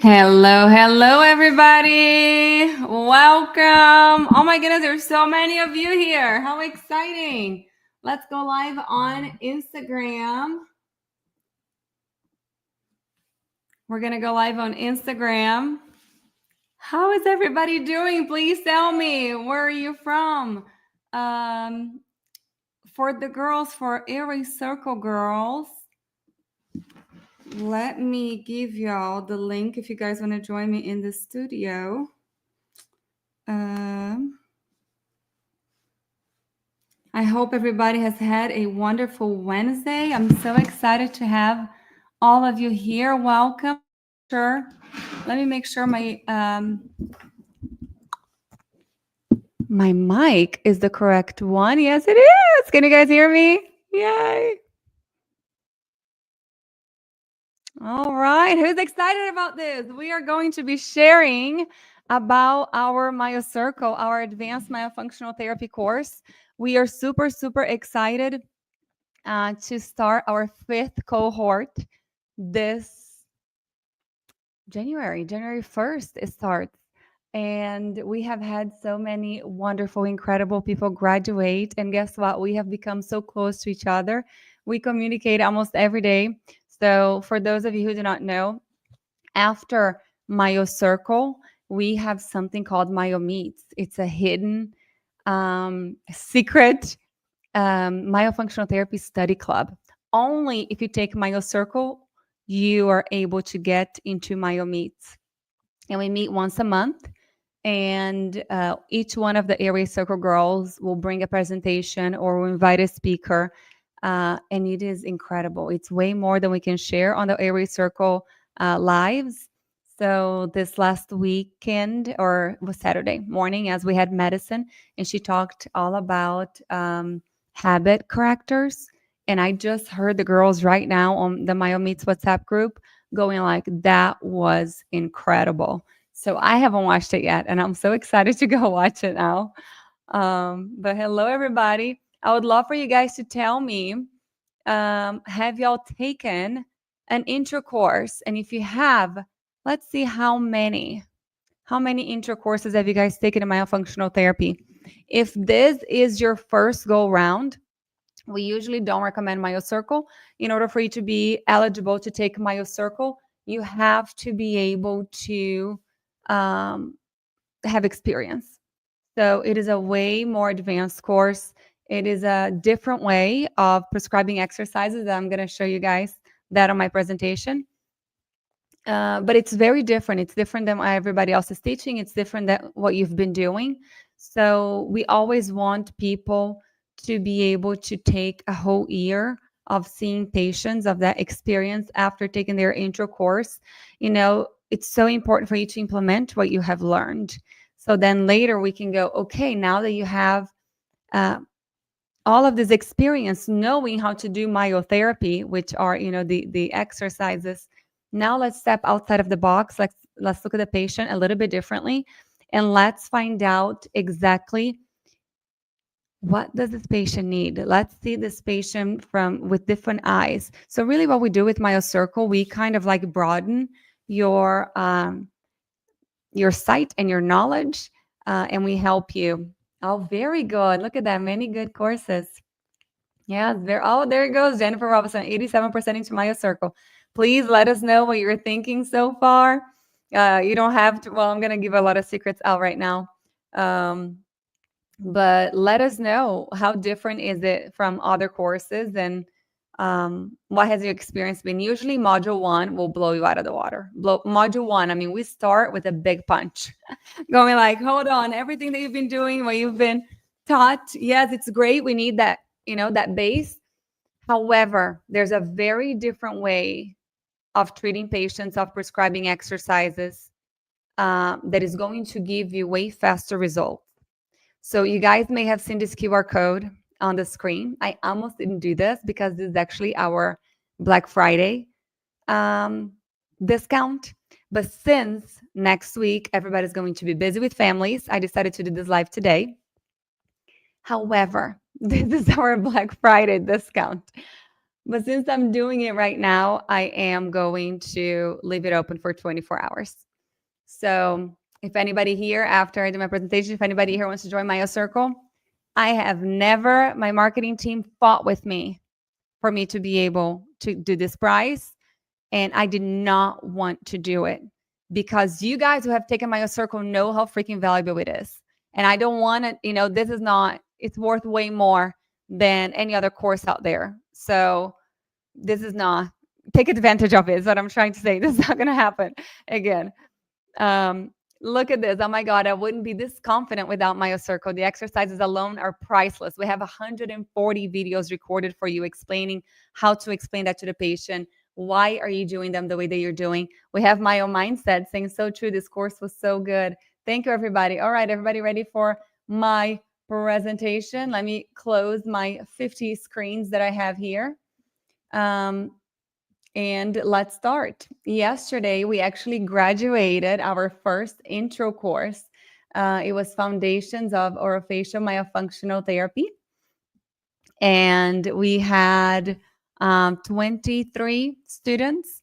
Hello, hello, everybody. Welcome. Oh my goodness, there's so many of you here. How exciting. Let's go live on Instagram. We're going to go live on Instagram. How is everybody doing? Please tell me. Where are you from? For the girls, for Airway Circle girls, let me give y'all the link if you guys want to join me in the studio. I hope everybody has had a wonderful Wednesday. I'm so excited to have all of you here. Welcome. Sure. Let me make sure my mic is the correct one. Yes, it is. Can you guys hear me? Yay. All right. Who's excited about this? We are going to be sharing about our MyoCircle, our advanced myofunctional therapy course. We are super, super excited to start our 5th cohort this January 1st it starts. And we have had so many wonderful, incredible people graduate. And guess what? We have become so close to each other. We communicate almost every day. So for those of you who do not know, after MyoCircle, we have something called Myo Meets. It's a hidden secret myofunctional therapy study club. Only if you take MyoCircle, you are able to get into Myo Meets. And we meet once a month. And each one of the Airway Circle girls will bring a presentation or will invite a speaker. And it is incredible. It's way more than we can share on the Airway Circle lives. So this last weekend, or was Saturday morning, as we had medicine, and she talked all about habit correctors. And I just heard the girls right now on the Myo Meets WhatsApp group going like, that was incredible. So I haven't watched it yet, and I'm so excited to go watch it now. But hello, everybody. I would love for you guys to tell me, have y'all taken an intro course? And if you have, let's see how many intro courses have you guys taken in myofunctional therapy? If this is your first go round, we usually don't recommend MyoCircle. In order for you to be eligible to take MyoCircle, you have to be able to have experience. So it is a way more advanced course. It is a different way of prescribing exercises. I'm going to show you guys that on my presentation. But it's very different. It's different than what everybody else is teaching. It's different than what you've been doing. So we always want people to be able to take a whole year of seeing patients, of that experience after taking their intro course. You know, it's so important for you to implement what you have learned. So then later we can go, okay, now that you have all of this experience knowing how to do myotherapy, which are, you know, the exercises, now let's step outside of the box. Let's look at the patient a little bit differently, and let's find out exactly what does this patient need. Let's see this patient with different eyes. So really what we do with MyoCircle, we kind of like broaden your sight and your knowledge, and we help you. Oh, very good. Look at that. Many good courses. Yeah, there it goes. Jennifer Robinson, 87% into MyoCircle. Please let us know what you're thinking so far. You don't have to, well, I'm going to give a lot of secrets out right now. But let us know, how different is it from other courses, and what has your experience been? Usually module 1 will blow you out of the water. Module 1, I mean, we start with a big punch going like, hold on, everything that you've been doing, what you've been taught, yes, it's great. We need that, you know, that base. However, there's a very different way of treating patients, of prescribing exercises that is going to give you way faster results. So you guys may have seen this QR code on the screen. I almost didn't do this because this is actually our Black Friday discount. But since next week, everybody's going to be busy with families, I decided to do this live today. However, this is our Black Friday discount. But since I'm doing it right now, I am going to leave it open for 24 hours. So if anybody here, after I do my presentation, if anybody here wants to join Myo Circle, I have never, my marketing team fought with me for me to be able to do this price. And I did not want to do it because you guys who have taken Myo Circle know how freaking valuable it is. And I don't want to, this is not, it's worth way more than any other course out there. So this is not, take advantage of it is what I'm trying to say. This is not going to happen again. Look at this. Oh my God, I wouldn't be this confident without Myo Circle. The exercises alone are priceless. We have 140 videos recorded for you explaining how to explain that to the patient. Why are you doing them the way that you're doing? We have Myo Mindset saying, so true, this course was so good. Thank you, everybody. All right, everybody ready for my presentation? Let me close my 50 screens that I have here. And let's start. Yesterday, we actually graduated our first intro course. It was Foundations of Orofacial Myofunctional Therapy. And we had 23 students,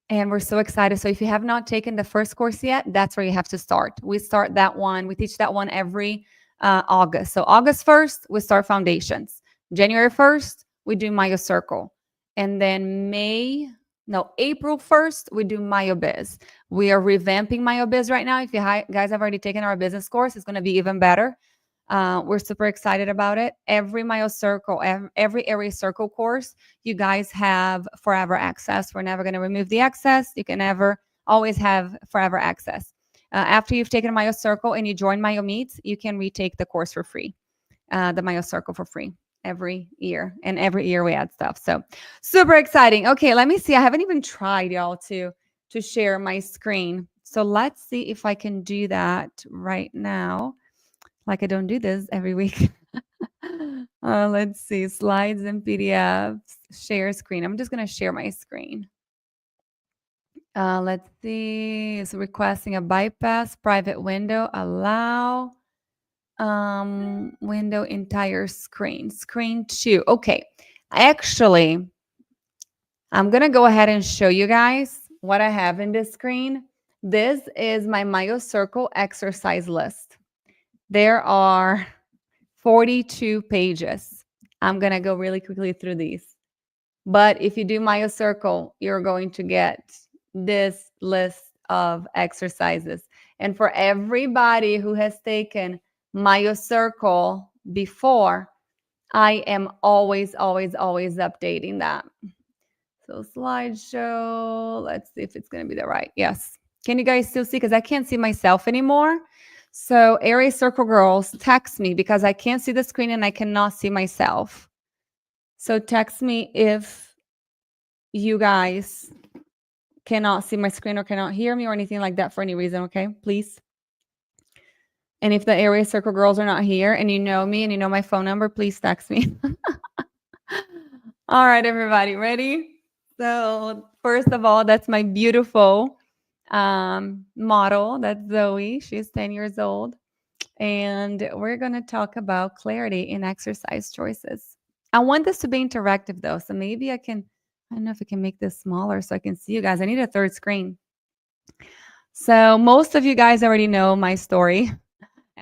and we're so excited. So if you have not taken the first course yet, that's where you have to start. We start that one. We teach that one every August. So August 1st, we start Foundations. January 1st, we do Myo Circle. And then April 1st, we do MyoBiz. We are revamping MyoBiz right now. If you guys have already taken our business course, it's going to be even better. We're super excited about it. Every Myo Circle, every Area Circle course, you guys have forever access. We're never going to remove the access. You can always have forever access. After you've taken Myo Circle and you join Myo Meets, you can retake the course for free, the Myo Circle for free every year. And every year we add stuff. So super exciting. Okay, let me see. I haven't even tried, y'all, to share my screen. So let's see if I can do that right now. Like I don't do this every week. Let's see, slides and PDFs, share screen. I'm just going to share my screen. Let's see, it's requesting a bypass, private window, allow, window entire screen, screen 2. Okay, actually, I'm going to go ahead and show you guys what I have in this screen. This is my Myo Circle exercise list. There are 42 pages. I'm going to go really quickly through these. But if you do Myo Circle, you're going to get this list of exercises. And for everybody who has taken Myo Circle before, I am always updating that. So slideshow, let's see if it's going to be the right. Yes. Can you guys still see? Because I can't see myself anymore. So Area Circle girls, text me because I can't see the screen and I cannot see myself. So text me if you guys cannot see my screen or cannot hear me or anything like that for any reason, okay? Please. And if the Area Circle girls are not here and you know me and you know my phone number, please text me. All right, everybody, ready? So first of all, that's my beautiful model. That's Zoe. She's 10 years old. And we're going to talk about clarity in exercise choices. I want this to be interactive, though. So maybe I don't know if I can make this smaller so I can see you guys. I need a third screen. So most of you guys already know my story.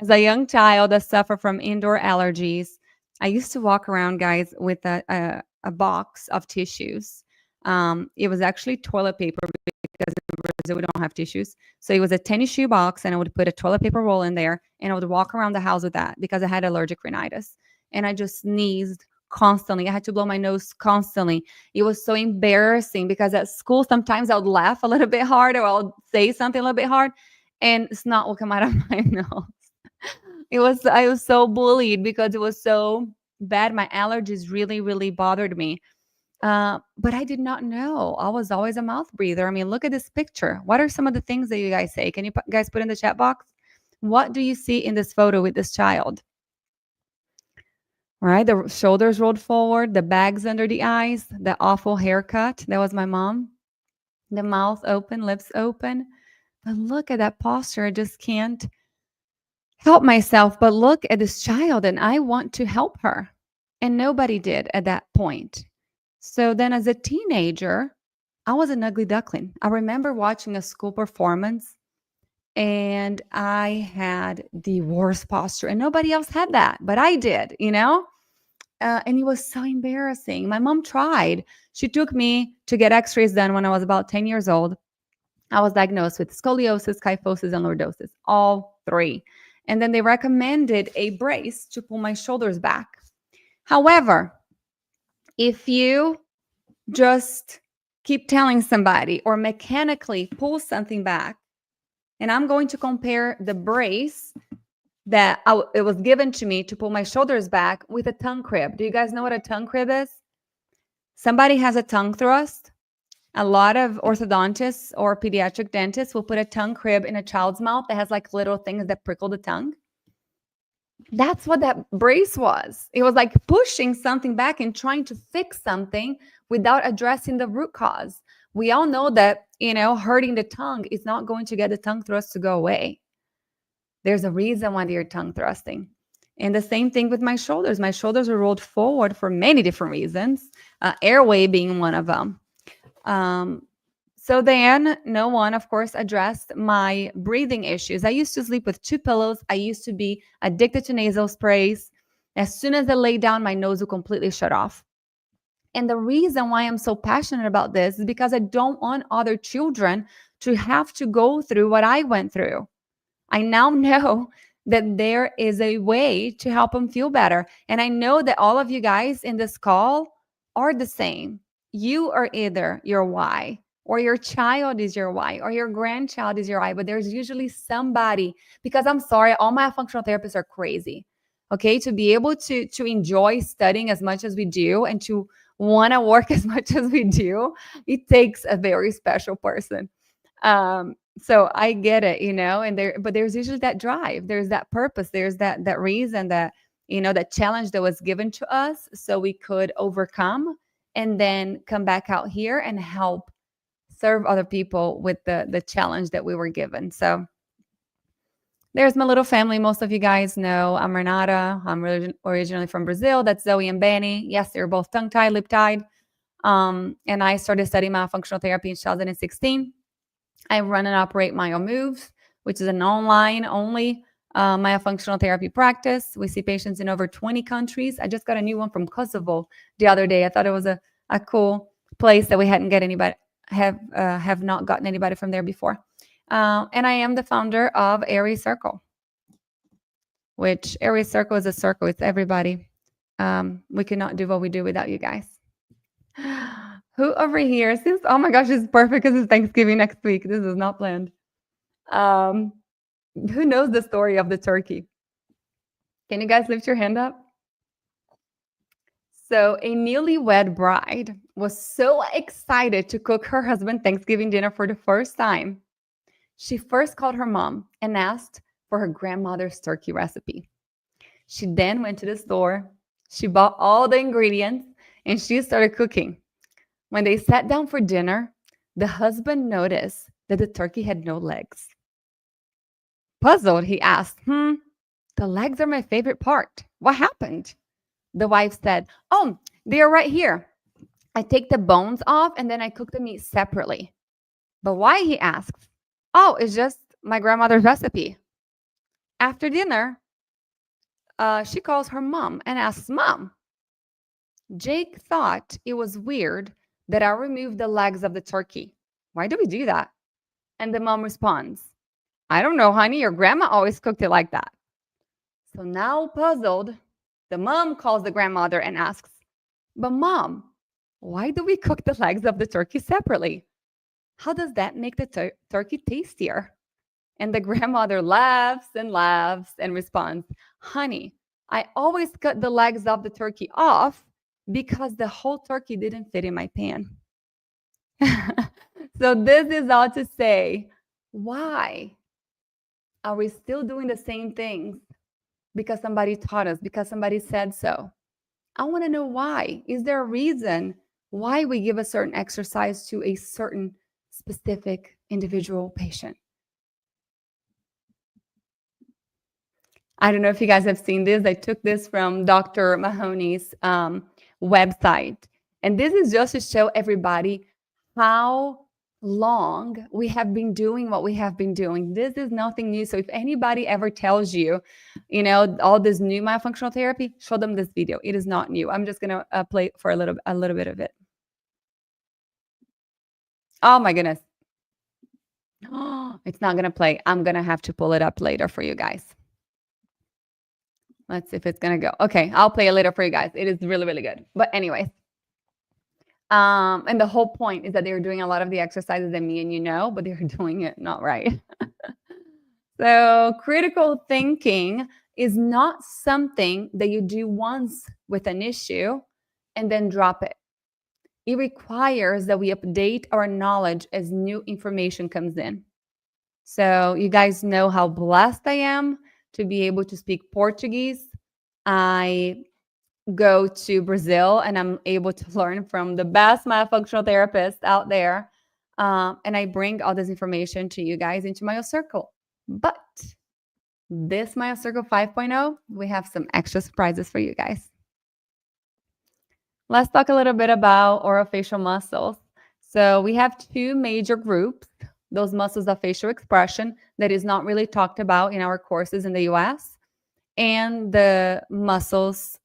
As a young child that suffered from indoor allergies, I used to walk around, guys, with a box of tissues. It was actually toilet paper because in Brazil we don't have tissues. So it was a tennis shoe box, and I would put a toilet paper roll in there, and I would walk around the house with that because I had allergic rhinitis, and I just sneezed constantly. I had to blow my nose constantly. It was so embarrassing because at school sometimes I would laugh a little bit hard or I'll say something a little bit hard, and snot will come out of my nose. I was so bullied because it was so bad. My allergies really bothered me. But I did not know. I was always a mouth breather. I mean, look at this picture. What are some of the things that you guys say? Can you guys put in the chat box? What do you see in this photo with this child? All right, the shoulders rolled forward, the bags under the eyes, the awful haircut. That was my mom. The mouth open, lips open. But look at that posture. I just can't help myself but look at this child, and I want to help her. And nobody did at that point. So then as a teenager, I was an ugly duckling. I remember watching a school performance and I had the worst posture, and nobody else had that, but I did, and it was so embarrassing. My mom tried. She took me to get x-rays done when I was about 10 years old. I was diagnosed with scoliosis, kyphosis, and lordosis, all three. And then they recommended a brace to pull my shoulders back. However, if you just keep telling somebody or mechanically pull something back, and I'm going to compare the brace that it was given to me to pull my shoulders back with a tongue crib. Do you guys know what a tongue crib is? Somebody has a tongue thrust. A lot of orthodontists or pediatric dentists will put a tongue crib in a child's mouth that has like little things that prickle the tongue. That's what that brace was. It was like pushing something back and trying to fix something without addressing the root cause. We all know that, hurting the tongue is not going to get the tongue thrust to go away. There's a reason why they're tongue thrusting. And the same thing with my shoulders. My shoulders are rolled forward for many different reasons, airway being one of them. So then no one, of course, addressed my breathing issues. I used to sleep with 2 pillows. I used to be addicted to nasal sprays. As soon as I lay down, my nose would completely shut off. And the reason why I'm so passionate about this is because I don't want other children to have to go through what I went through. I now know that there is a way to help them feel better. And I know that all of you guys in this call are the same. You are either your why, or your child is your why, or your grandchild is your why, but there's usually somebody, because I'm sorry, all my functional therapists are crazy. Okay, to be able to enjoy studying as much as we do and to want to work as much as we do, it takes a very special person. So I get it, but there's usually that drive, there's that purpose, there's that reason, that that challenge that was given to us so we could overcome and then come back out here and help serve other people with the challenge that we were given. So there's my little family. Most of you guys know I'm Renata. I'm originally from Brazil. That's Zoe and Benny. Yes, they're both tongue-tied, lip-tied. And I started studying myofunctional therapy in 2016. I run and operate MyoMoves, which is an online-only myofunctional therapy practice. We see patients in over 20 countries. I just got a new one from Kosovo the other day. I thought it was a cool place that we hadn't get anybody have not gotten anybody from there before. And I am the founder of Aries Circle, which Aries Circle is a circle. It's everybody. We cannot do what we do without you guys. Who over here since, oh my gosh, it's perfect because it's Thanksgiving next week. This is not planned. Who knows the story of the turkey? Can you guys lift your hand up? So a newlywed bride was so excited to cook her husband Thanksgiving dinner for the first time. She first called her mom and asked for her grandmother's turkey recipe. She then went to the store. She bought all the ingredients and she started cooking. When they sat down for dinner, the husband noticed that the turkey had no legs. Puzzled, he asked, the legs are my favorite part. What happened? The wife said, oh, they are right here. I take the bones off and then I cook the meat separately. But why, he asked. Oh, it's just my grandmother's recipe. After dinner, she calls her mom and asks, Mom, Jake thought it was weird that I removed the legs of the turkey. Why do we do that? And the mom responds, I don't know, honey. Your grandma always cooked it like that. So now puzzled, the mom calls the grandmother and asks, but Mom, why do we cook the legs of the turkey separately? How does that make the turkey tastier? And the grandmother laughs and responds, honey, I always cut the legs of the turkey off because the whole turkey didn't fit in my pan. So this is all to say, why are we still doing the same things? Because somebody taught us, because somebody said so. I want to know why. Is there a reason why we give a certain exercise to a certain specific individual patient? I don't know if you guys have seen this. I took this from Dr. Mahoney's website. And this is just to show everybody how long we have been doing what we have been doing. This is nothing new. So if anybody ever tells you, all this new myofunctional therapy, show them this video. It is not new. I'm just gonna play for a little bit of it. Oh my goodness. It's not gonna play. I'm gonna have to pull it up later for you guys. Let's see if it's gonna go. Okay, I'll play it later for you guys. It is really, really good. But anyways, and the whole point is that they're doing a lot of the exercises that me and you know, but they're doing it not right. So critical thinking is not something that you do once with an issue and then drop it. It requires that we update our knowledge as new information comes in. So you guys know how blessed I am to be able to speak Portuguese. I go to Brazil and I'm able to learn from the best myofunctional therapists out there. And I bring all this information to you guys into MyoCircle. But this MyoCircle 5.0, we have some extra surprises for you guys. Let's talk a little bit about orofacial muscles. So we have two major groups, those muscles of facial expression that is not really talked about in our courses in the US, and the muscles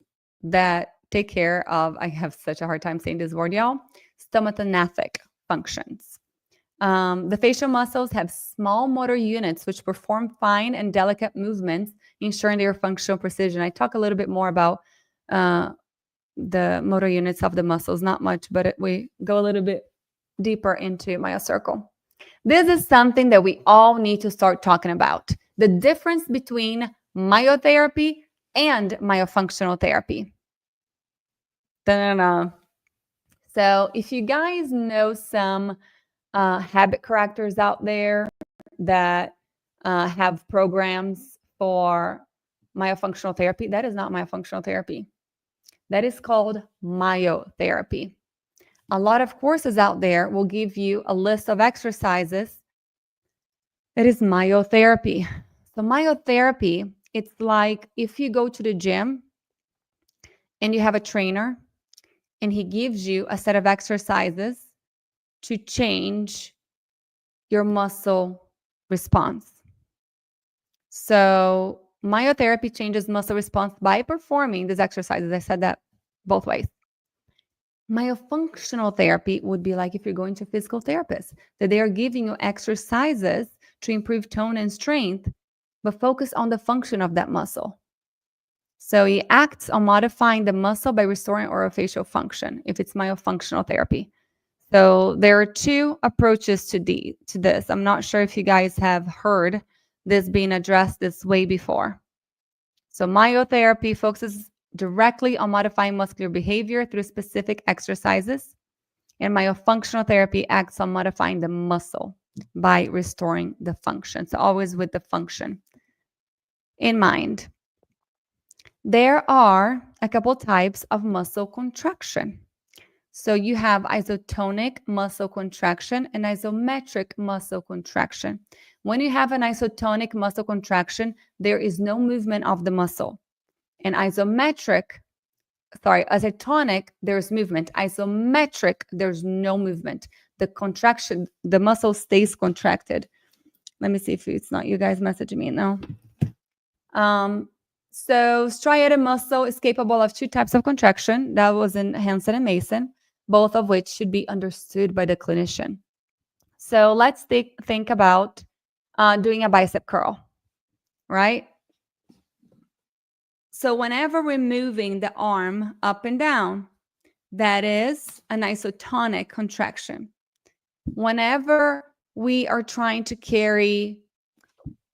that take care of, I have such a hard time saying this word, y'all, stomatognathous functions. The facial muscles have small motor units which perform fine and delicate movements, ensuring their functional precision. I talk a little bit more about the motor units of the muscles, not much, but we go a little bit deeper into MyoCircle. This is something that we all need to start talking about. The difference between myotherapy and myofunctional therapy. Da-da-da. So if you guys know some habit correctors out there that have programs for myofunctional therapy, that is not myofunctional therapy. That is called myotherapy. A lot of courses out there will give you a list of exercises. That is myotherapy. So myotherapy, it's like if you go to the gym and you have a trainer and he gives you a set of exercises to change your muscle response. So myotherapy changes muscle response by performing these exercises. I said that both ways. Myofunctional therapy would be like if you're going to a physical therapist, that they are giving you exercises to improve tone and strength, but focus on the function of that muscle. So it acts on modifying the muscle by restoring orofacial function, if it's myofunctional therapy. So there are two approaches to this. I'm not sure if you guys have heard this being addressed this way before. So myotherapy focuses directly on modifying muscular behavior through specific exercises, and myofunctional therapy acts on modifying the muscle by restoring the function. So always with the function in mind. There are a couple types of muscle contraction. So you have isotonic muscle contraction and isometric muscle contraction. When you have an isotonic muscle contraction, there is no movement of the muscle. And isotonic, there's movement. Isometric, there's no movement. The contraction, the muscle stays contracted. Let me see if it's not you guys messaging me now. So striated muscle is capable of two types of contraction. That was in Hansen and Mason, both of which should be understood by the clinician. So let's think about doing a bicep curl, right? So whenever we're moving the arm up and down, that is an isotonic contraction. Whenever we are trying to carry,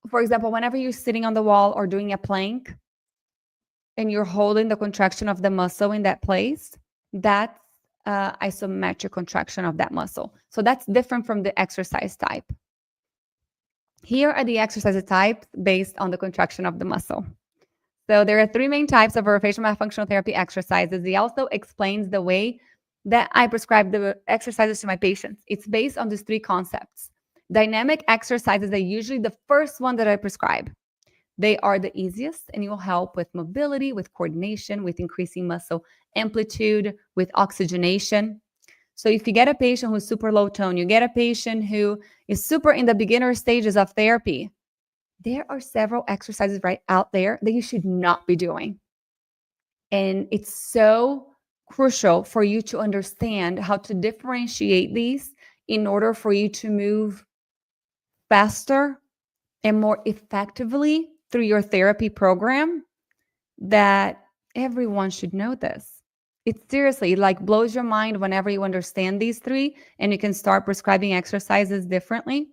for example, whenever you're sitting on the wall or doing a plank and you're holding the contraction of the muscle in that place, that's isometric contraction of that muscle. So that's different from the exercise type. Here are the exercise types based on the contraction of the muscle. So there are three main types of orofacial myofunctional therapy exercises. He also explains the way that I prescribe the exercises to my patients. It's based on these three concepts. Dynamic exercises are usually the first one that I prescribe. They are the easiest, and it will help with mobility, with coordination, with increasing muscle amplitude, with oxygenation. So if you get a patient who's super low tone, you get a patient who is super in the beginner stages of therapy, there are several exercises right out there that you should not be doing. And it's so crucial for you to understand how to differentiate these in order for you to move faster and more effectively through your therapy program, that everyone should know this. It seriously like blows your mind whenever you understand these three and you can start prescribing exercises differently.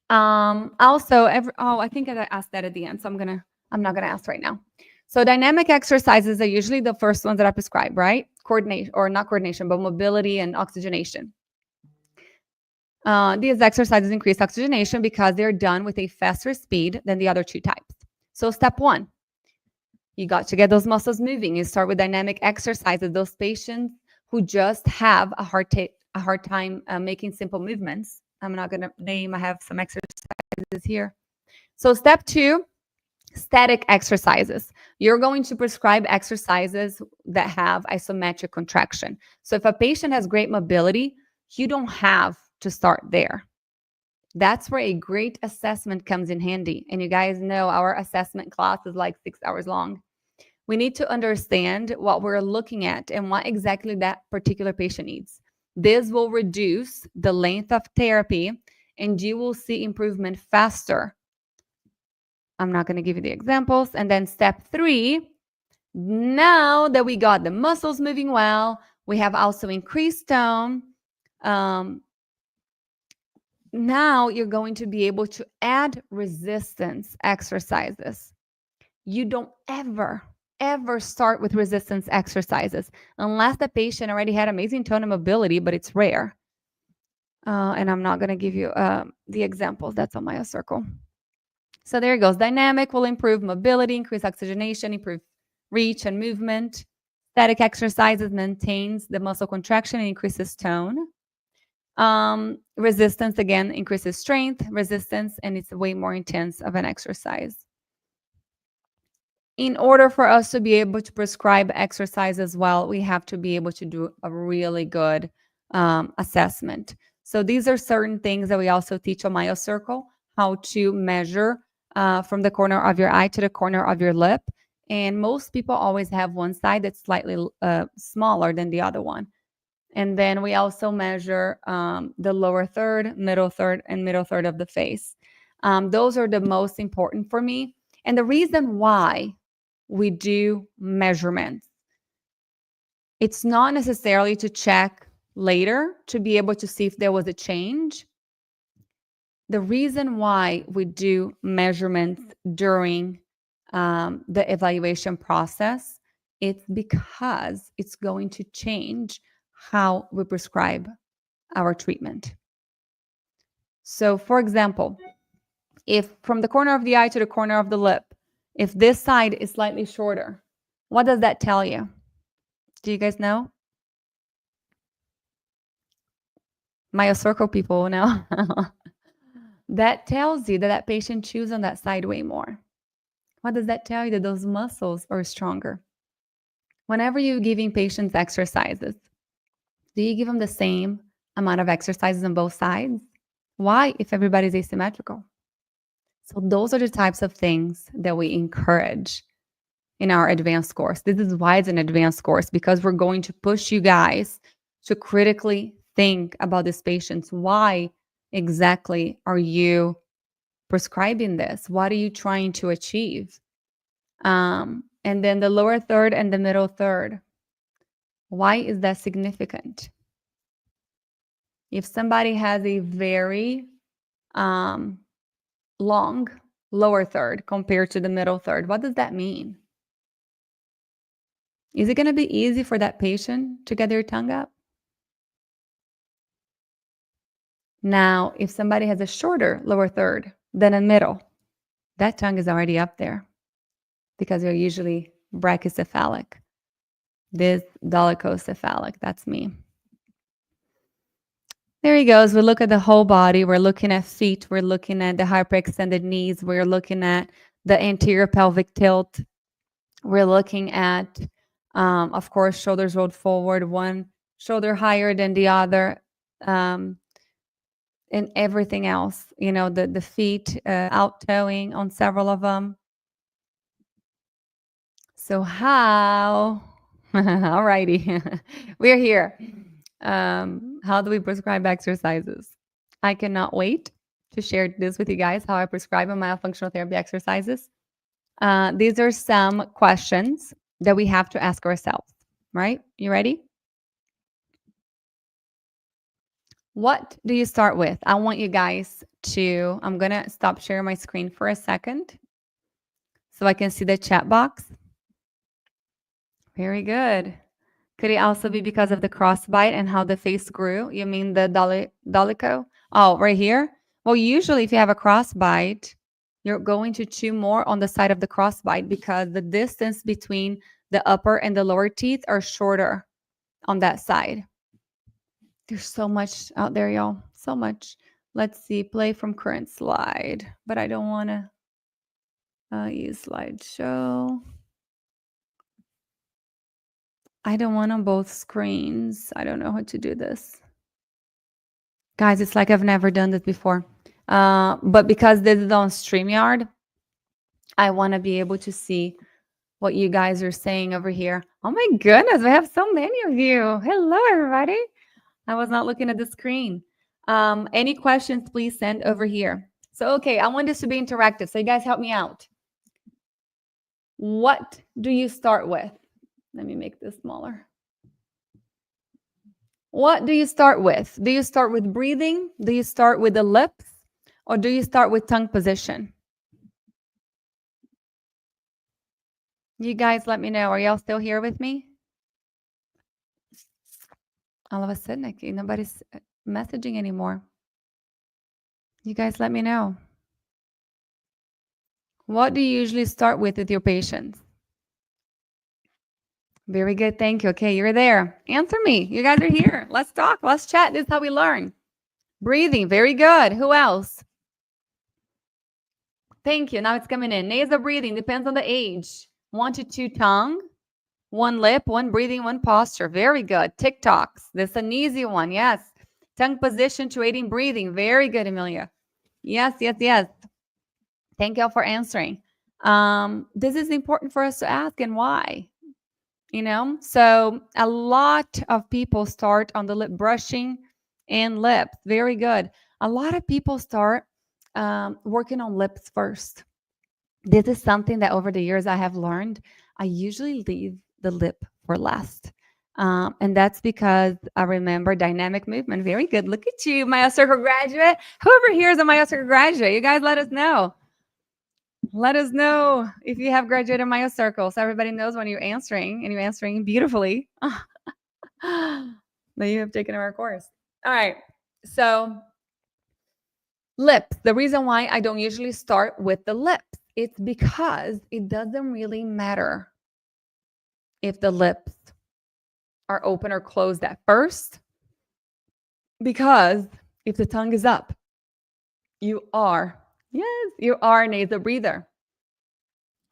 Also, I think I asked that at the end, so I'm not gonna ask right now. So dynamic exercises are usually the first ones that I prescribe, right? Coordination, or not coordination, but mobility and oxygenation. These exercises increase oxygenation because they're done with a faster speed than the other two types. So step one, you got to get those muscles moving. You start with dynamic exercises. Those patients who just have a hard time making simple movements. I'm not going to name, I have some exercises here. So step two, static exercises. You're going to prescribe exercises that have isometric contraction. So if a patient has great mobility, you don't have to start there. That's where a great assessment comes in handy. And you guys know our assessment class is like 6 hours long. We need to understand what we're looking at and what exactly that particular patient needs. This will reduce the length of therapy and you will see improvement faster. I'm not going to give you the examples. And then step three, now that we got the muscles moving well, we have also increased tone. Now you're going to be able to add resistance exercises. You don't ever start with resistance exercises unless the patient already had amazing tone and mobility, but it's rare. And I'm not going to give you the examples. That's on MyoCircle. So there it goes. Dynamic will improve mobility, increase oxygenation, improve reach and movement. Static exercises maintains the muscle contraction and increases tone. Resistance, again, increases strength, resistance, and it's way more intense of an exercise. In order for us to be able to prescribe exercise as well, we have to be able to do a really good assessment. So these are certain things that we also teach on MyoCircle, how to measure from the corner of your eye to the corner of your lip. And most people always have one side that's slightly smaller than the other one. And then we also measure the lower third, middle third, and middle third of the face. Those are the most important for me. And the reason why we do measurements, it's not necessarily to check later to be able to see if there was a change. The reason why we do measurements during the evaluation process, it's because it's going to change how we prescribe our treatment. So for example, if from the corner of the eye to the corner of the lip, if this side is slightly shorter, what does that tell you? Do you guys know? MyoCircle people know. That tells you that that patient chews on that side way more. What does that tell you? That those muscles are stronger. Whenever you're giving patients exercises, do you give them the same amount of exercises on both sides? Why, if everybody's asymmetrical? So those are the types of things that we encourage in our advanced course. This is why it's an advanced course, because we're going to push you guys to critically think about these patients. Why exactly are you prescribing this? What are you trying to achieve? And then the lower third and the middle third. Why is that significant? If somebody has a very long lower third compared to the middle third, what does that mean? Is it going to be easy for that patient to get their tongue up? Now, if somebody has a shorter lower third than a middle, that tongue is already up there because they're usually brachycephalic. This dolichocephalic, that's me. There he goes. We look at the whole body. We're looking at feet. We're looking at the hyperextended knees. We're looking at the anterior pelvic tilt. We're looking at, of course, shoulders rolled forward, one shoulder higher than the other, and everything else. The feet out toeing on several of them. So how? Alrighty, we're here. How do we prescribe exercises? I cannot wait to share this with you guys, how I prescribe myofunctional therapy exercises. These are some questions that we have to ask ourselves, right? You ready? What do you start with? I want you guys to, I'm going to stop sharing my screen for a second so I can see the chat box. Very good. Could it also be because of the crossbite and how the face grew? You mean the dolicho? Oh, right here? Well, usually if you have a crossbite, you're going to chew more on the side of the crossbite because the distance between the upper and the lower teeth are shorter on that side. There's so much out there, y'all. So much. Let's see. Play from current slide. But I don't want to use slideshow. I don't want on both screens. I don't know how to do this. Guys, it's like I've never done this before. But because this is on StreamYard, I want to be able to see what you guys are saying over here. Oh my goodness, we have so many of you. Hello, everybody. I was not looking at the screen. Any questions, please send over here. So, okay, I want this to be interactive. So you guys help me out. What do you start with? Let me make this smaller. What do you start with? Do you start with breathing? Do you start with the lips? Or do you start with tongue position? You guys let me know. Are y'all still here with me? All of a sudden, nobody's messaging anymore. You guys let me know. What do you usually start with your patients? Very good. Thank you. Okay, you're there. Answer me. You guys are here. Let's talk. Let's chat. This is how we learn. Breathing. Very good. Who else? Thank you. Now it's coming in. Nasal breathing depends on the age. 1 to 2 tongue, 1 lip, 1 breathing, 1 posture. Very good. TikToks. This is an easy one. Yes. Tongue position to aiding breathing. Very good, Amelia. Yes, yes, yes. Thank you all for answering. This is important for us to ask, and why? So a lot of people start on the lip brushing and lips. Very good. A lot of people start working on lips first. This is something that over the years I have learned. I usually leave the lip for last. And that's because I remember dynamic movement. Very good. Look at you, MyoCircle graduate. Whoever here is a MyoCircle graduate, you guys let us know. Let us know if you have graduated MyoCircle, so everybody knows when you're answering, and you're answering beautifully. That you have taken our course. All right. So lips. The reason why I don't usually start with the lips, it's because it doesn't really matter if the lips are open or closed at first, because if the tongue is up, you are a nasal breather,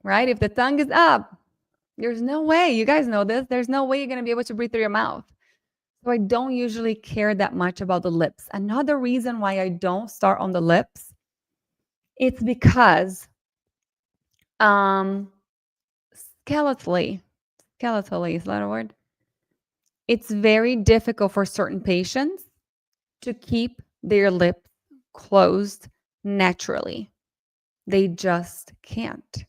right? If the tongue is up, there's no way, you guys know this, there's no way you're going to be able to breathe through your mouth. So I don't usually care that much about the lips. Another reason why I don't start on the lips, it's because skeletally, is that a word? It's very difficult for certain patients to keep their lips closed naturally. They just can't,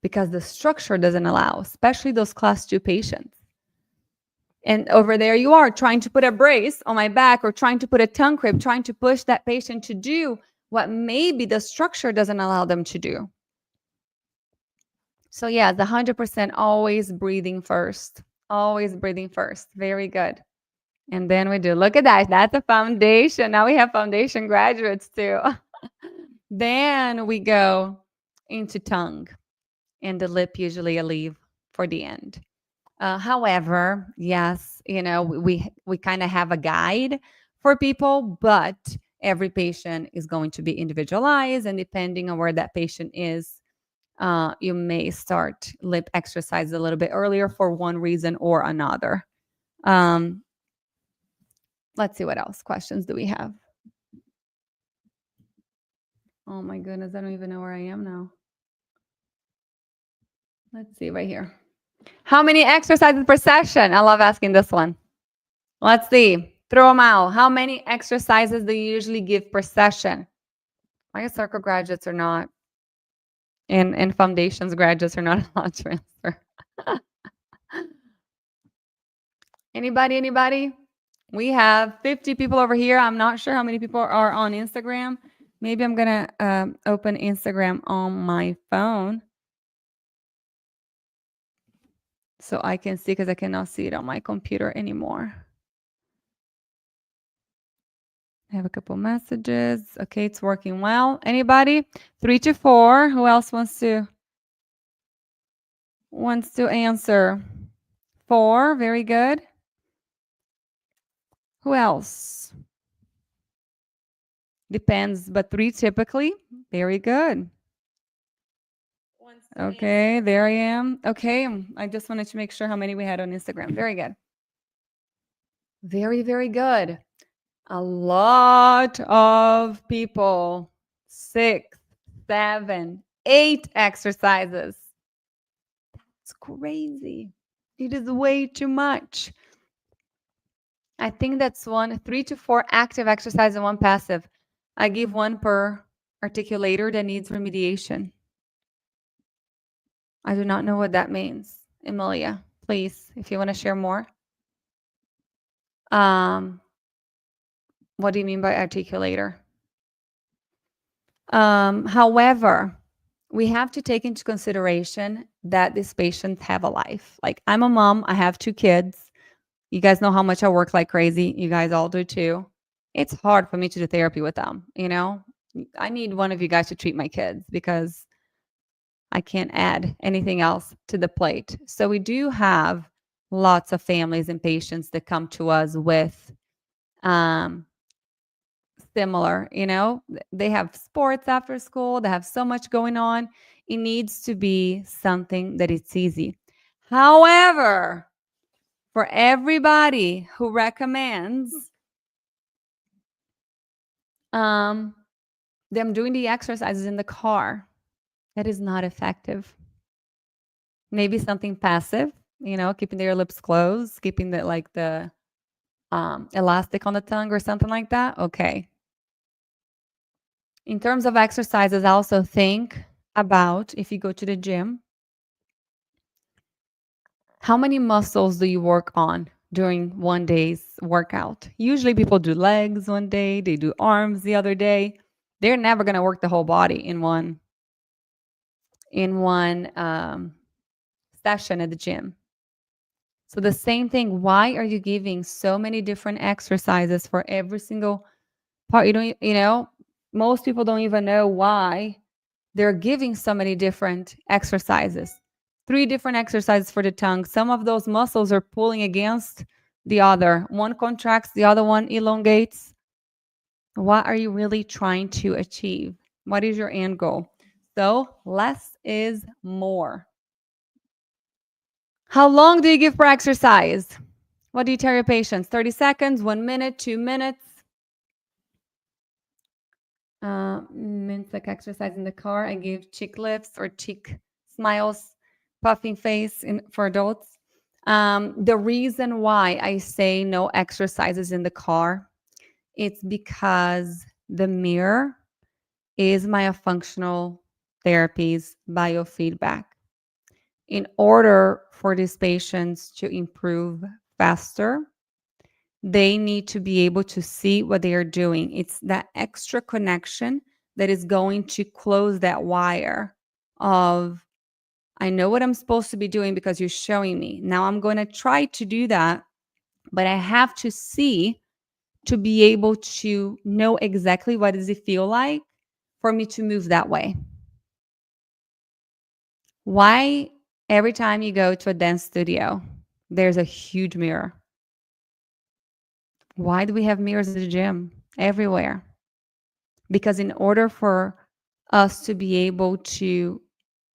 because the structure doesn't allow, especially those class 2 patients. And over there you are trying to put a brace on my back, or trying to put a tongue crib, trying to push that patient to do what maybe the structure doesn't allow them to do. So yeah, the 100% always breathing first. Always breathing first. Very good. And then we do, look at that. That's a foundation. Now we have foundation graduates too. Then we go into tongue, and the lip usually I leave for the end. However, yes, we kind of have a guide for people, but every patient is going to be individualized, and depending on where that patient is, you may start lip exercise a little bit earlier for one reason or another. Um, let's see what else questions do we have. Oh my goodness, I don't even know where I am now. Let's see right here. How many exercises per session? I love asking this one. Let's see. Throw them out. How many exercises do you usually give per session? MyoCircle graduates are not, and foundations graduates are not allowed to answer. Anybody? We have 50 people over here. I'm not sure how many people are on Instagram. Maybe I'm going to open Instagram on my phone so I can see, because I cannot see it on my computer anymore. I have a couple messages. Okay, it's working well. Anybody? 3 to 4. Who else wants to answer? 4. Very good. Who else? Depends, but 3 typically. Very good. Okay, there I am. Okay, I just wanted to make sure how many we had on Instagram. Very good. Very, very good. A lot of people. 6, 7, 8 exercises. It's crazy. It is way too much. I think that's 3 to 4 active exercise and 1 passive. I give 1 per articulator that needs remediation. I do not know what that means. Emilia, please, if you want to share more. What do you mean by articulator? However, we have to take into consideration that these patients have a life. Like, I'm a mom, I have 2 kids. You guys know how much I work like crazy. You guys all do too. It's hard for me to do therapy with them, you know? I need one of you guys to treat my kids because I can't add anything else to the plate. So we do have lots of families and patients that come to us with similar, you know, they have sports after school, they have so much going on. It needs to be something that it's easy. However, for everybody who recommends them doing the exercises in the car, that is not effective. Maybe something passive, you know, keeping their lips closed, keeping the elastic on the tongue or something like that. Okay. In terms of exercises, I also think about, if you go to the gym, how many muscles do you work on during one day's workout? Usually people do legs one day, they do arms the other day. They're never going to work the whole body in one session at the gym. So the same thing, why are you giving so many different exercises for every single part? You know, most people don't even know why they're giving so many different exercises. 3 different exercises for the tongue. Some of those muscles are pulling against the other. One contracts, the other one elongates. What are you really trying to achieve? What is your end goal? So less is more. How long do you give per exercise? What do you tell your patients? 30 seconds, 1 minute, 2 minutes? Means like exercise in the car. I give cheek lifts or cheek smiles, puffing face for adults. The reason why I say no exercises in the car, it's because the mirror is myofunctional therapy's biofeedback. In order for these patients to improve faster, they need to be able to see what they are doing. It's that extra connection that is going to close that wire of, I know what I'm supposed to be doing because you're showing me. Now I'm going to try to do that, but I have to see to be able to know exactly what does it feel like for me to move that way. Why every time you go to a dance studio, there's a huge mirror? Why do we have mirrors at the gym everywhere? Because in order for us to be able to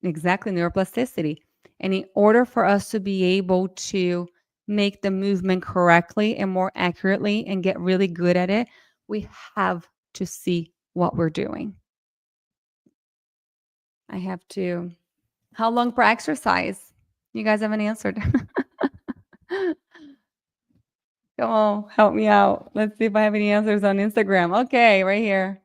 Exactly, neuroplasticity. And in order for us to be able to make the movement correctly and more accurately and get really good at it, we have to see what we're doing. I have to. How long per exercise? You guys haven't answered. Come on, help me out. Let's see if I have any answers on Instagram. Okay, right here.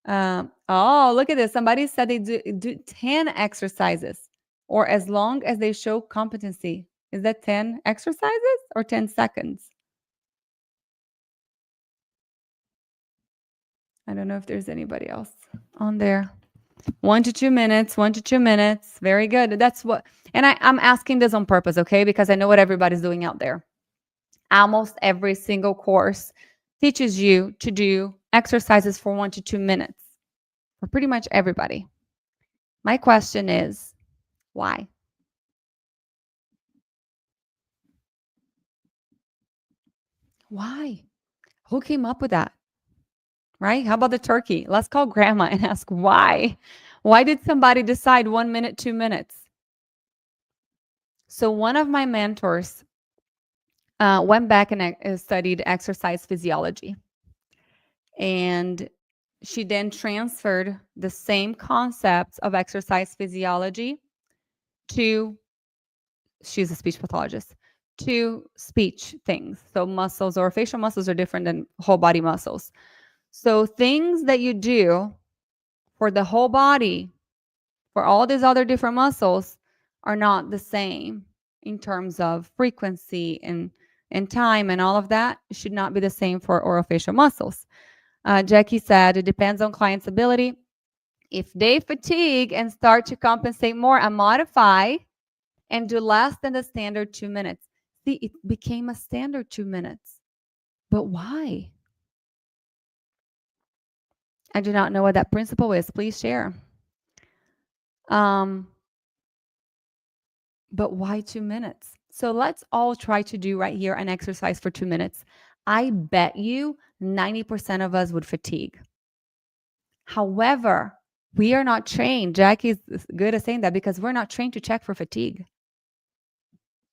Oh, look at this. Somebody said they do 10 exercises or as long as they show competency. Is that 10 exercises or 10 seconds? I don't know if there's anybody else on there. 1 to 2 minutes, 1 to 2 minutes. Very good. That's what, and I'm asking this on purpose, okay? Because I know what everybody's doing out there. Almost every single course teaches you to do exercises for 1 to 2 minutes for pretty much everybody. My question is, why? Why? Who came up with that? Right? How about the turkey? Let's call grandma and ask why. Why did somebody decide 1 minute, 2 minutes? So one of my mentors went back and studied exercise physiology. And she then transferred the same concepts of exercise physiology to, she's a speech pathologist, to speech things. So muscles or facial muscles are different than whole body muscles. So things that you do for the whole body, for all these other different muscles, are not the same in terms of frequency and time and all of that. It should not be the same for orofacial muscles. Jackie said it depends on client's ability. If they fatigue and start to compensate more and modify and do less than the standard 2 minutes. See, it became a standard 2 minutes. But why? I do not know what that principle is. Please share. But why 2 minutes? So let's all try to do right here an exercise for 2 minutes. I bet you 90% of us would fatigue. However, we are not trained. Jackie's good at saying that because we're not trained to check for fatigue.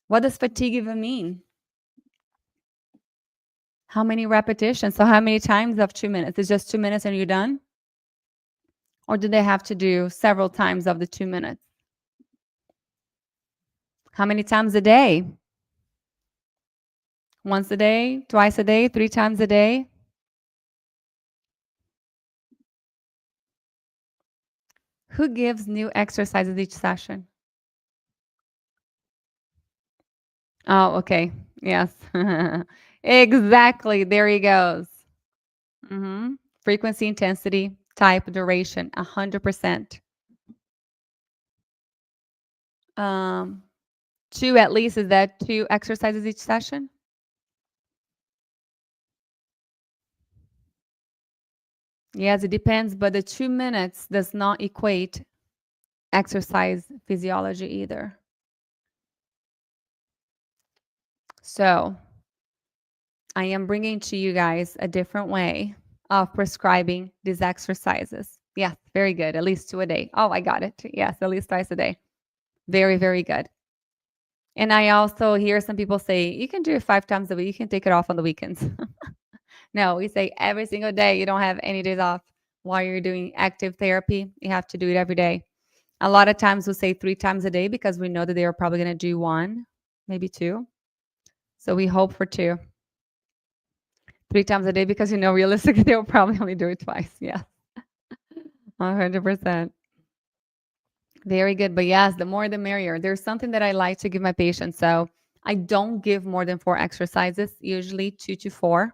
What does fatigue even mean? How many repetitions? So how many times of 2 minutes? It's just 2 minutes and you're done? Or do they have to do several times of the 2 minutes? How many times a day? Once a day, twice a day, 3 times a day? Who gives new exercises each session? Oh, okay. Yes. Exactly. There he goes. Frequency, intensity, type, duration, 100%. 2 at least, is that 2 exercises each session? Yes, it depends, but the 2 minutes does not equate exercise physiology either. So I am bringing to you guys a different way of prescribing these exercises. Yes, very good. At least 2 a day. Oh, I got it. Yes, at least twice a day. Very, very good. And I also hear some people say, you can do it 5 times a week. You can take it off on the weekends. No, we say every single day. You don't have any days off while you're doing active therapy. You have to do it every day. A lot of times we'll say 3 times a day because we know that they are probably going to do 1, maybe 2. So we hope for 2. 3 times a day because, realistically, they'll probably only do it twice. Yeah. 100%. Very good. But yes, the more the merrier. There's something that I like to give my patients. So I don't give more than 4 exercises, usually 2 to 4,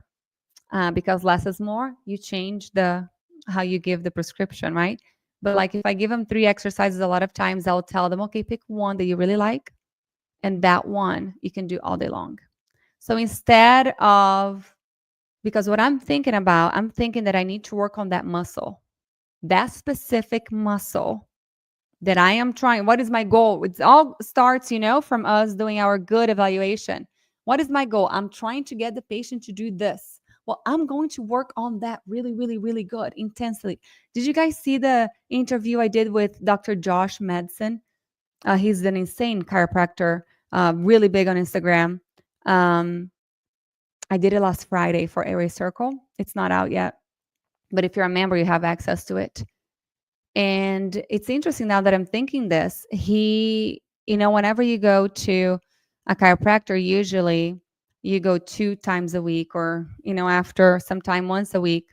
because less is more. You change how you give the prescription, right? But like if I give them 3 exercises, a lot of times I'll tell them, okay, pick one that you really like. And that one you can do all day long. So instead of, because what I'm thinking that I need to work on that muscle, that specific muscle that I am trying. What is my goal? It all starts, from us doing our good evaluation. What is my goal? I'm trying to get the patient to do this. Well, I'm going to work on that really, really, really good, intensely. Did you guys see the interview I did with Dr. Josh Madsen? He's an insane chiropractor, really big on Instagram. I did it last Friday for Airway Circle. It's not out yet, but if you're a member, you have access to it. And it's interesting now that I'm thinking this. Whenever you go to a chiropractor, usually you go 2 times a week or, after some time once a week.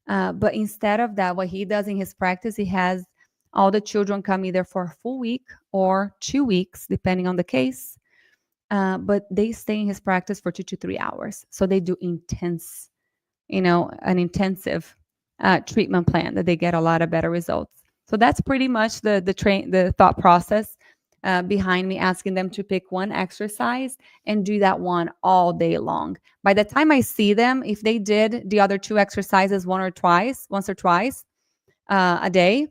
But instead of that, what he does in his practice, he has all the children come either for a full week or 2 weeks, depending on the case. But they stay in his practice for 2 to 3 hours. So they do an intensive treatment plan that they get a lot of better results. So that's pretty much the thought process behind me asking them to pick one exercise and do that one all day long. By the time I see them, if they did the other 2 exercises once or twice a day,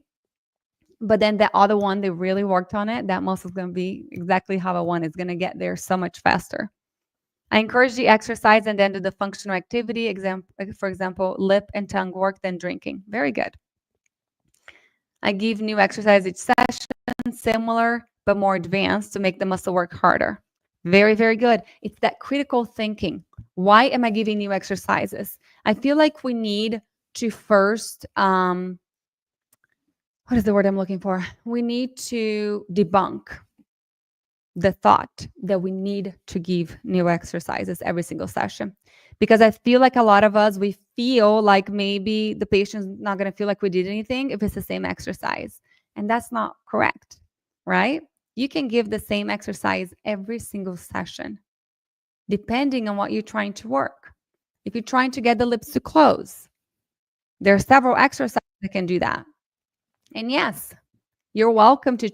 but then the other one, they really worked on it, that muscle is going to be exactly how I want. It's going to get there so much faster. I encourage the exercise and then do the functional activity. For example, lip and tongue work, then drinking. Very good. I give new exercise each session, similar but more advanced to make the muscle work harder. Very, very good. It's that critical thinking. Why am I giving new exercises? I feel like we need to first, what is the word I'm looking for? We need to debunk the thought that we need to give new exercises every single session. Because I feel like a lot of us, we feel like maybe the patient's not going to feel like we did anything if it's the same exercise. And that's not correct, right? You can give the same exercise every single session, depending on what you're trying to work. If you're trying to get the lips to close, there are several exercises that can do that. And yes, you're welcome to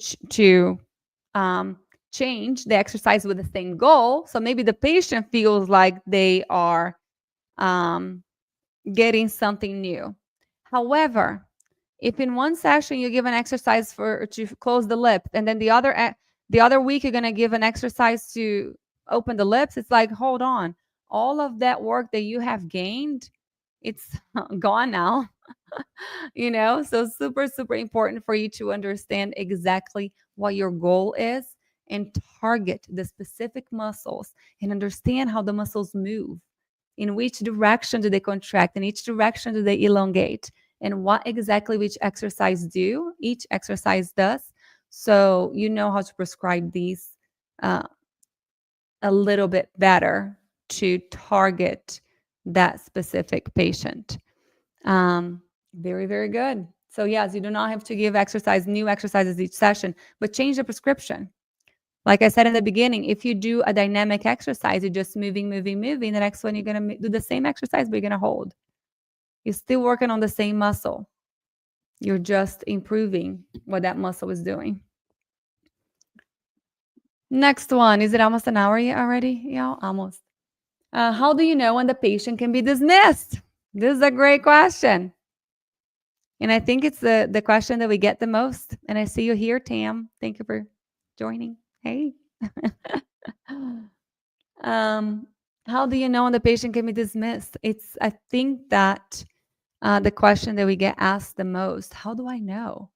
change the exercise with the same goal. So maybe the patient feels like they are getting something new. However, if in one session you give an exercise to close the lips, and then the other week you're going to give an exercise to open the lips, it's like, hold on, all of that work that you have gained, it's gone now. So super, super important for you to understand exactly what your goal is and target the specific muscles and understand how the muscles move. In which direction do they contract? In each direction do they elongate? And what exactly each exercise does. So you know how to prescribe these a little bit better to target that specific patient. Very, very good. So yes, you do not have to give new exercises each session, but change the prescription. Like I said in the beginning, if you do a dynamic exercise, you're just moving. The next one, you're going to do the same exercise, but you're going to hold. You're still working on the same muscle. You're just improving what that muscle is doing. Next one. Is it almost an hour already? Yeah, almost. How do you know when the patient can be dismissed? This is a great question. And I think it's the question that we get the most. And I see you here, Tam. Thank you for joining. Hey. How do you know when the patient can be dismissed? I think that the question that we get asked the most, how do I know?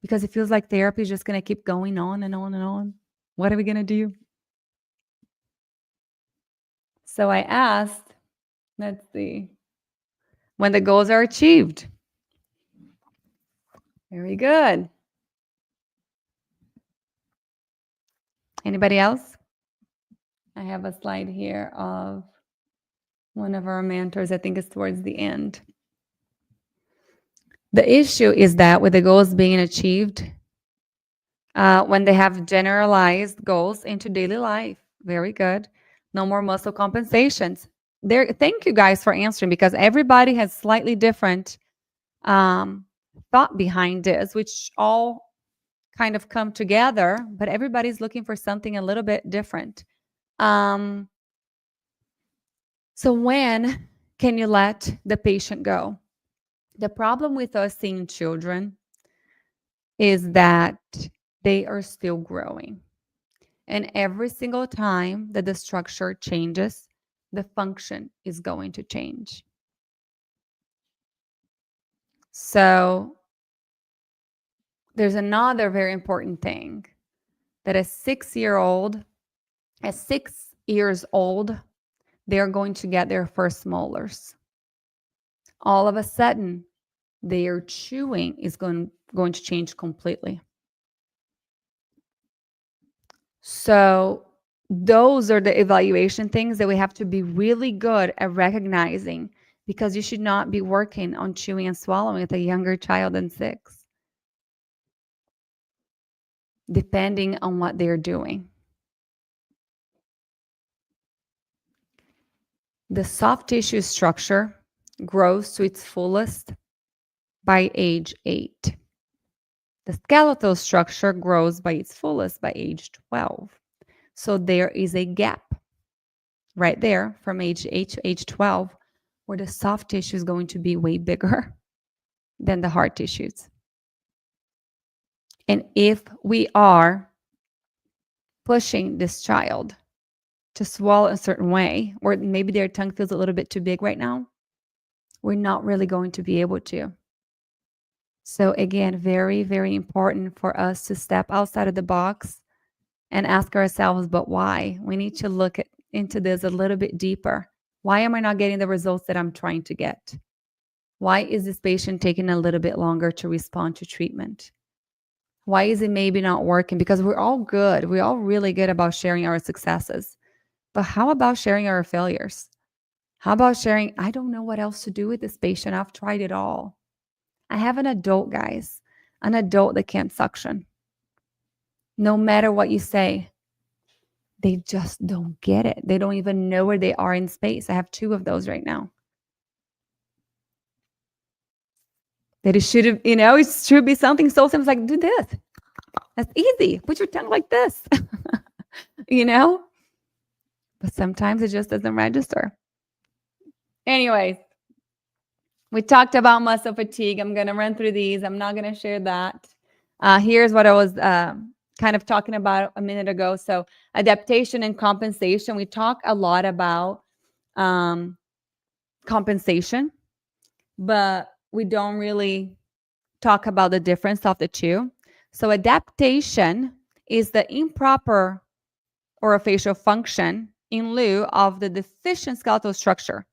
Because it feels like therapy is just going to keep going on and on and on. What are we going to do? So I asked, let's see, when the goals are achieved. Very good. Anybody else? I have a slide here of one of our mentors. I think it's towards the end. The issue is that with the goals being achieved, when they have generalized goals into daily life, very good. No more muscle compensations. Thank you guys for answering, because everybody has slightly different thought behind this, which all kind of come together, but everybody's looking for something a little bit different. So when can you let the patient go? The problem with us seeing children is that they are still growing. And every single time that the structure changes, the function is going to change. So there's another very important thing that at 6 years old, they're going to get their first molars. All of a sudden, their chewing is going to change completely. So those are the evaluation things that we have to be really good at recognizing, because you should not be working on chewing and swallowing with a younger child than 6, depending on what they're doing. The soft tissue structure grows to its fullest by age 8. The skeletal structure grows by its fullest by age 12. So there is a gap right there from age 8 to age 12 where the soft tissue is going to be way bigger than the hard tissues. And if we are pushing this child to swallow a certain way, or maybe their tongue feels a little bit too big right now, we're not really going to be able to. So again, very, very important for us to step outside of the box and ask ourselves, but why? We need to look into this a little bit deeper. Why am I not getting the results that I'm trying to get? Why is this patient taking a little bit longer to respond to treatment? Why is it maybe not working? Because we're all good. We're all really good about sharing our successes. But how about sharing our failures? How about sharing, I don't know what else to do with this patient. I've tried it all. I have an adult, guys, an adult that can't suction. No matter what you say, they just don't get it. They don't even know where they are in space. I have 2 of those right now. That it should have, it should be something so simple like, do this. That's easy. Put your tongue like this. But sometimes it just doesn't register. Anyways, we talked about muscle fatigue. I'm going to run through these. I'm not going to share that. Here's what I was kind of talking about a minute ago. So adaptation and compensation. We talk a lot about compensation, but we don't really talk about the difference of the two. So adaptation is the improper orofacial function in lieu of the deficient skeletal structure.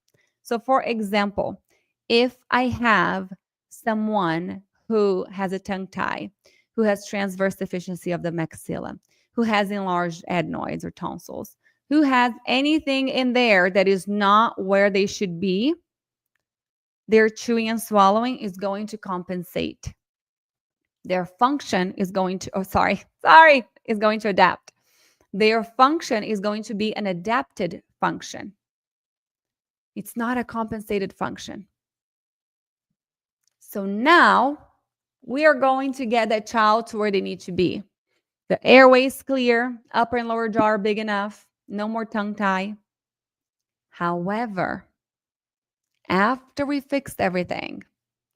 So for example, if I have someone who has a tongue tie, who has transverse deficiency of the maxilla, who has enlarged adenoids or tonsils, who has anything in there that is not where they should be, their chewing and swallowing is going to compensate. Their function is going to, is going to adapt. Their function is going to be an adapted function. It's not a compensated function. So now we are going to get that child to where they need to be. The airway is clear, upper and lower jaw are big enough, no more tongue tie. However, after we fixed everything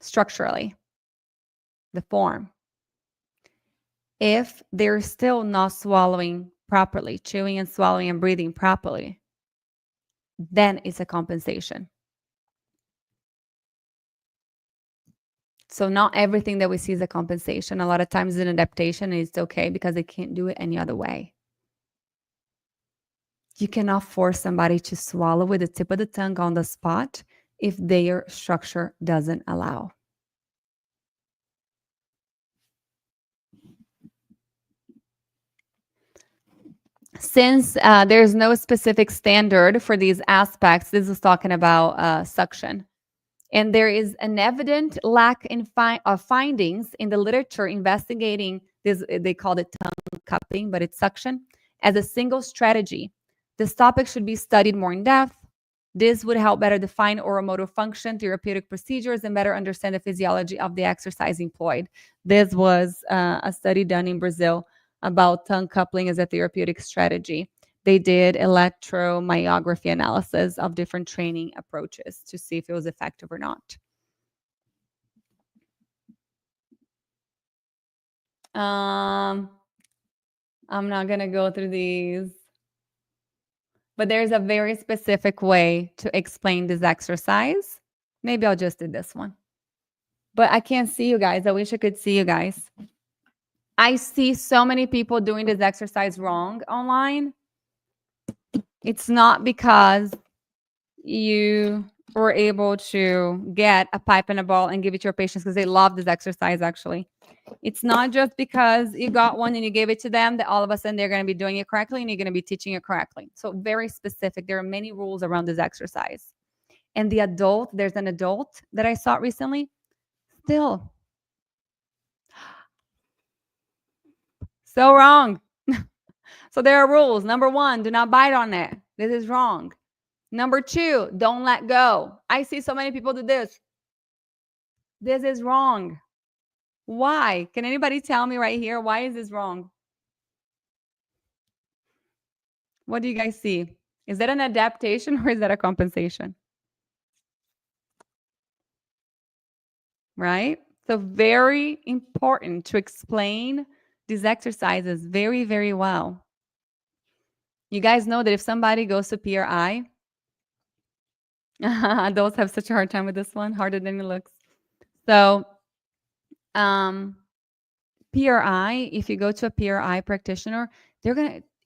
structurally, the form, if they're still not swallowing properly, chewing and swallowing and breathing properly, then it's a compensation. So not everything that we see is a compensation. A lot of times it's an adaptation and it's okay because they can't do it any other way. You cannot force somebody to swallow with the tip of the tongue on the spot if their structure doesn't allow. Since there's no specific standard for these aspects, this is talking about suction. And there is an evident lack of findings in the literature investigating this, they called it tongue cupping, but it's suction, as a single strategy. This topic should be studied more in depth. This would help better define oromotor function, therapeutic procedures, and better understand the physiology of the exercise employed. This was a study done in Brazil about tongue coupling as a therapeutic strategy. They did electromyography analysis of different training approaches to see if it was effective or not. I'm not going to go through these. But there's a very specific way to explain this exercise. Maybe I'll just do this one. But I can't see you guys. I wish I could see you guys. I see so many people doing this exercise wrong online. It's not because you were able to get a pipe and a ball and give it to your patients because they love this exercise, actually. It's not just because you got one and you gave it to them that all of a sudden they're going to be doing it correctly and you're going to be teaching it correctly. So very specific. There are many rules around this exercise. And there's an adult that I saw recently, still so wrong. So there are rules. Number 1, do not bite on it. This is wrong. Number 2, don't let go. I see so many people do this. This is wrong. Why? Can anybody tell me right here, why is this wrong? What do you guys see? Is that an adaptation or is that a compensation? Right? So very important to explain these exercises very, very well. You guys know that if somebody goes to PRI, adults have such a hard time with this one, harder than it looks. So PRI, if you go to a PRI practitioner,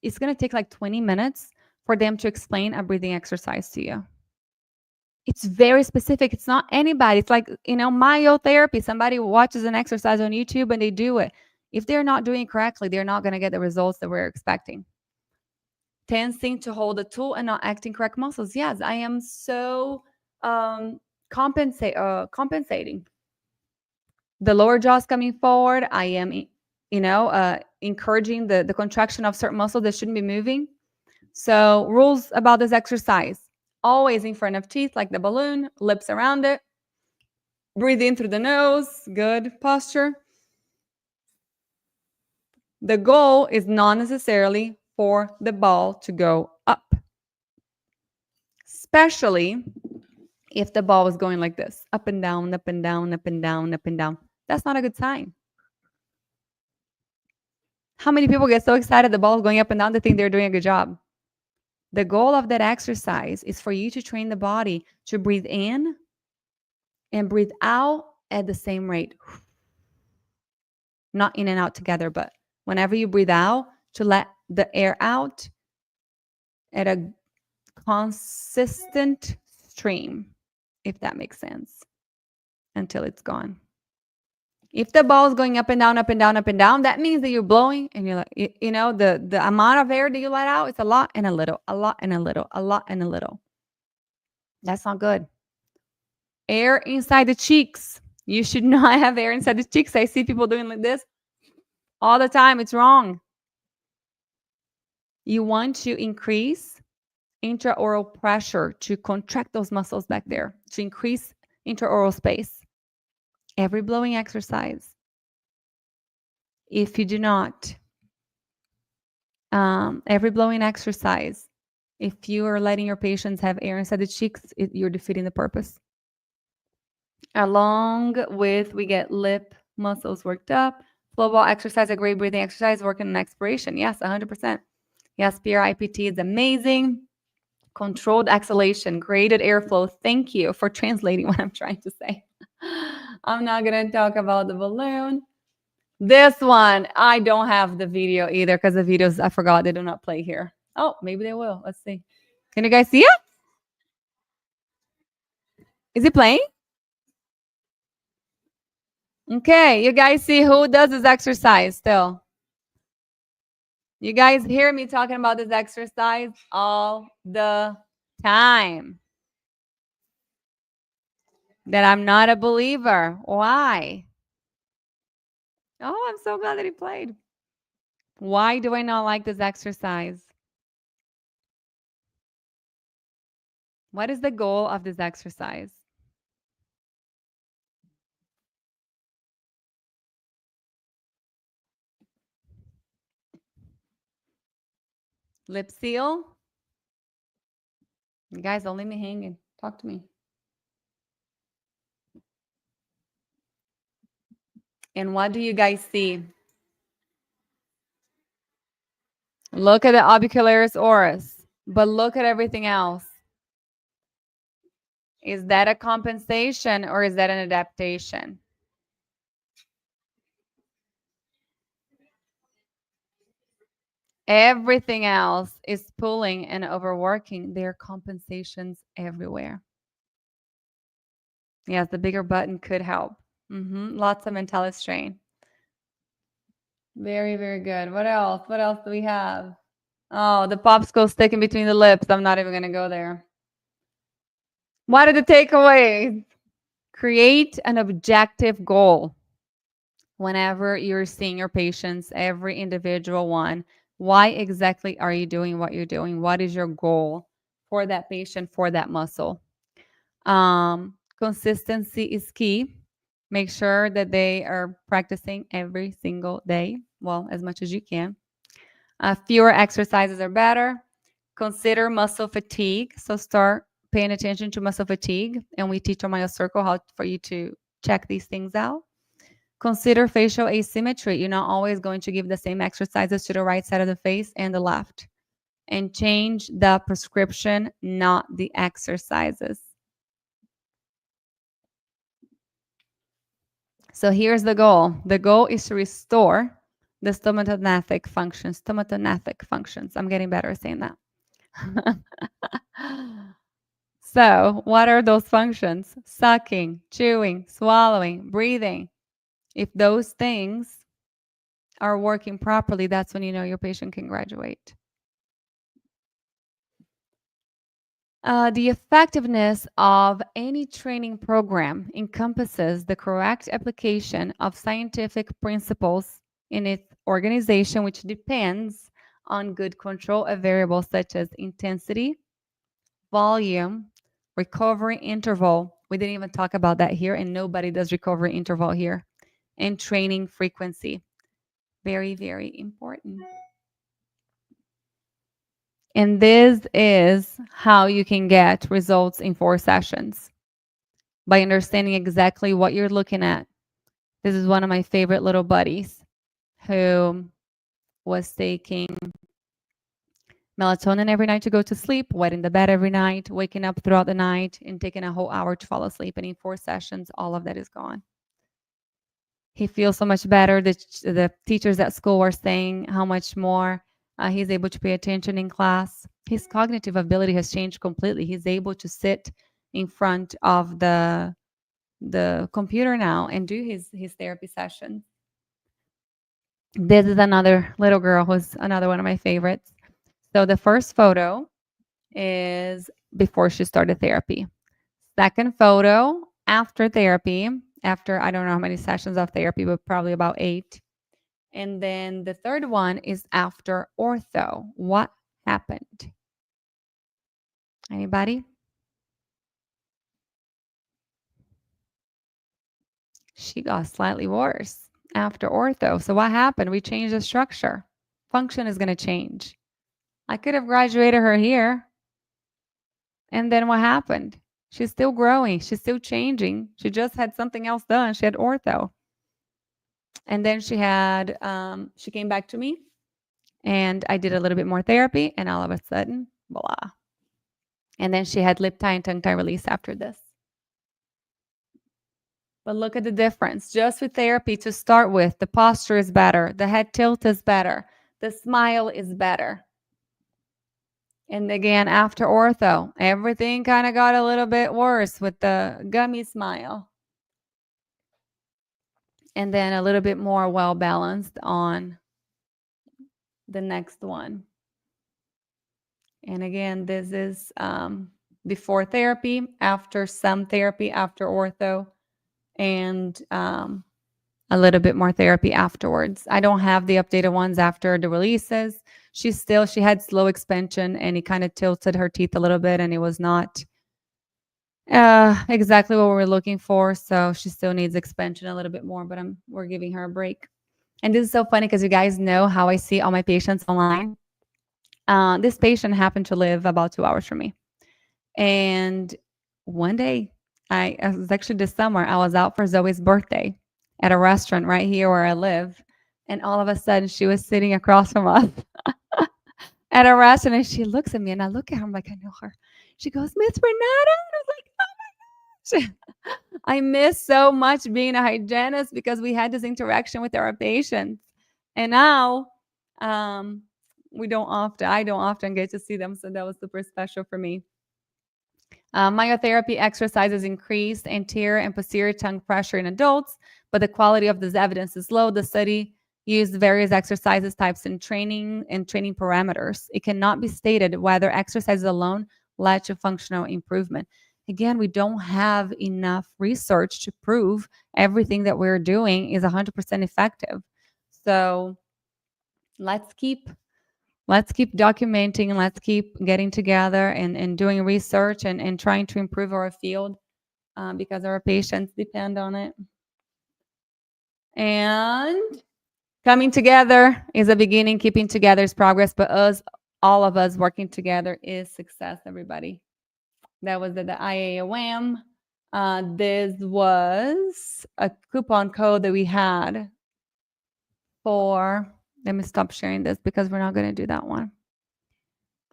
it's gonna take like 20 minutes for them to explain a breathing exercise to you. It's very specific. It's not anybody. It's like, myotherapy. Somebody watches an exercise on YouTube and they do it. If they're not doing it correctly, they're not going to get the results that we're expecting. Tensing to hold a tool and not acting correct muscles. Yes, I am so compensating. The lower jaw's coming forward. I am, encouraging the contraction of certain muscles that shouldn't be moving. So rules about this exercise. Always in front of teeth like the balloon, lips around it. Breathe in through the nose. Good posture. The goal is not necessarily for the ball to go up, especially if the ball is going like this, up and down, up and down, up and down, up and down. That's not a good sign. How many people get so excited the ball is going up and down they think they're doing a good job? The goal of that exercise is for you to train the body to breathe in and breathe out at the same rate. Not in and out together, but whenever you breathe out, to let the air out at a consistent stream, if that makes sense, until it's gone. If the ball is going up and down, up and down, up and down, that means that you're blowing and you're like, the amount of air that you let out, it's a lot and a little, a lot and a little, a lot and a little. That's not good. Air inside the cheeks. You should not have air inside the cheeks. I see people doing like this all the time. It's wrong. You want to increase intraoral pressure to contract those muscles back there, to increase intraoral space. Every blowing exercise. If you do not, every blowing exercise, if you are letting your patients have air inside the cheeks, you're defeating the purpose. Along with, we get lip muscles worked up. Flow ball exercise, a great breathing exercise, working on expiration. Yes, 100%. Yes, PRIPT is amazing. Controlled exhalation, graded airflow. Thank you for translating what I'm trying to say. I'm not going to talk about the balloon. This one, I don't have the video either because the videos, I forgot, they do not play here. Oh, maybe they will. Let's see. Can you guys see it? Is it playing? Okay, you guys see who does this exercise still? You guys hear me talking about this exercise all the time. That I'm not a believer. Why? Oh, I'm so glad that he played. Why do I not like this exercise? What is the goal of this exercise? Lip seal? You guys, don't leave me hanging. Talk to me. And what do you guys see? Look at the orbicularis oris. But look at everything else. Is that a compensation or is that an adaptation? Everything else is pulling and overworking. There are compensations everywhere. Yes, the bigger button could help. Lots of mental strain. Very, very good. What else? What else do we have? Oh, the popsicle sticking between the lips. I'm not even going to go there. What are the takeaways? Create an objective goal whenever you're seeing your patients, every individual one. Why exactly are you doing what you're doing? What is your goal for that patient, for that muscle? Consistency is key. Make sure that they are practicing every single day, well, as much as you can. Fewer exercises are better. Consider muscle fatigue. So start paying attention to muscle fatigue. And we teach on MyoCircle how for you to check these things out. Consider facial asymmetry. You're not always going to give the same exercises to the right side of the face and the left. And change the prescription, not the exercises. So here's the goal. The goal is to restore the stomatognathic functions. Stomatognathic functions. I'm getting better at saying that. So what are those functions? Sucking, chewing, swallowing, breathing. If those things are working properly, that's when you know your patient can graduate. The effectiveness of any training program encompasses the correct application of scientific principles in its organization, which depends on good control of variables such as intensity, volume, recovery interval. We didn't even talk about that here, and nobody does recovery interval here. And training frequency. Very, very important. And this is how you can get results in 4 sessions, by understanding exactly what you're looking at. This is one of my favorite little buddies who was taking melatonin every night to go to sleep, wetting the bed every night, waking up throughout the night, and taking a whole hour to fall asleep. And in 4 sessions, all of that is gone. He feels so much better. The teachers at school were saying how much more he's able to pay attention in class. His cognitive ability has changed completely. He's able to sit in front of the computer now and do his therapy sessions. This is another little girl who's another one of my favorites. So the first photo is before she started therapy. Second photo after therapy, after I don't know how many sessions of therapy, but probably about 8. And then the third one is after ortho. What happened? Anybody? She got slightly worse after ortho. So what happened? We changed the structure. Function is going to change. I could have graduated her here. And then what happened? She's still growing. She's still changing. She just had something else done. She had ortho. And then she had, she came back to me and I did a little bit more therapy and all of a sudden, voila. And then she had lip tie and tongue tie release after this. But look at the difference. Just with therapy to start with, the posture is better. The head tilt is better. The smile is better. And again, after ortho, everything kind of got a little bit worse with the gummy smile. And then a little bit more well-balanced on the next one. And again, this is before therapy, after some therapy, after ortho, and a little bit more therapy afterwards. I don't have the updated ones after the releases. She had slow expansion and it kind of tilted her teeth a little bit and it was not exactly what we were looking for. So she still needs expansion a little bit more, but we're giving her a break. And this is so funny because you guys know how I see all my patients online. This patient happened to live about 2 hours from me. And one day, it was actually this summer, I was out for Zoe's birthday at a restaurant right here where I live. And all of a sudden, she was sitting across from us. at a restaurant, and she looks at me, and I look at her. I'm like, I know her. She goes, Miss Renata. And I was like, oh my gosh. I miss so much being a hygienist because we had this interaction with our patients. And now um, I don't often get to see them. So that was super special for me. Myotherapy exercises increased anterior and posterior tongue pressure in adults, but the quality of this evidence is low. The study used various exercises types and training parameters. It cannot be stated whether exercises alone led to functional improvement. Again, we don't have enough research to prove everything that we're doing is 100% effective. So let's keep documenting, let's keep getting together and doing research and trying to improve our field because our patients depend on it. And coming together is a beginning, keeping together is progress, but all of us working together is success, everybody. That was the IAOM. This was a coupon code that we had for, let me stop sharing this because we're not going to do that one.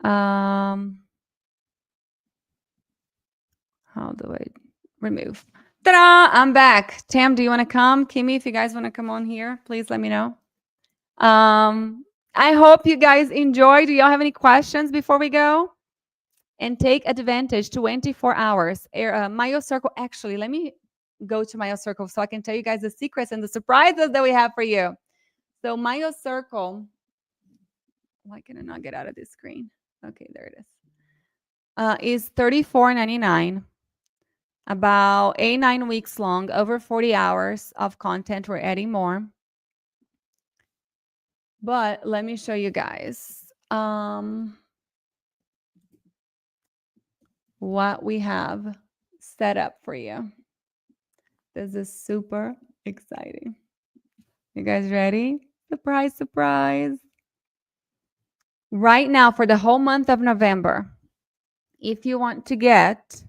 How do I remove? Ta-da! I'm back. Tam, do you want to come? Kimmy, if you guys want to come on here, please let me know. I hope you guys enjoy. Do y'all have any questions before we go? And take advantage 24 hours. MyoCircle, actually, let me go to MyoCircle so I can tell you guys the secrets and the surprises that we have for you. So MyoCircle, why can I not get out of this screen? Okay, there it is $34.99. About 8-9 weeks long, over 40 hours of content. We're adding more. But let me show you guys what we have set up for you. This is super exciting. You guys ready? Surprise, surprise. Right now, for the whole month of November, if you want to get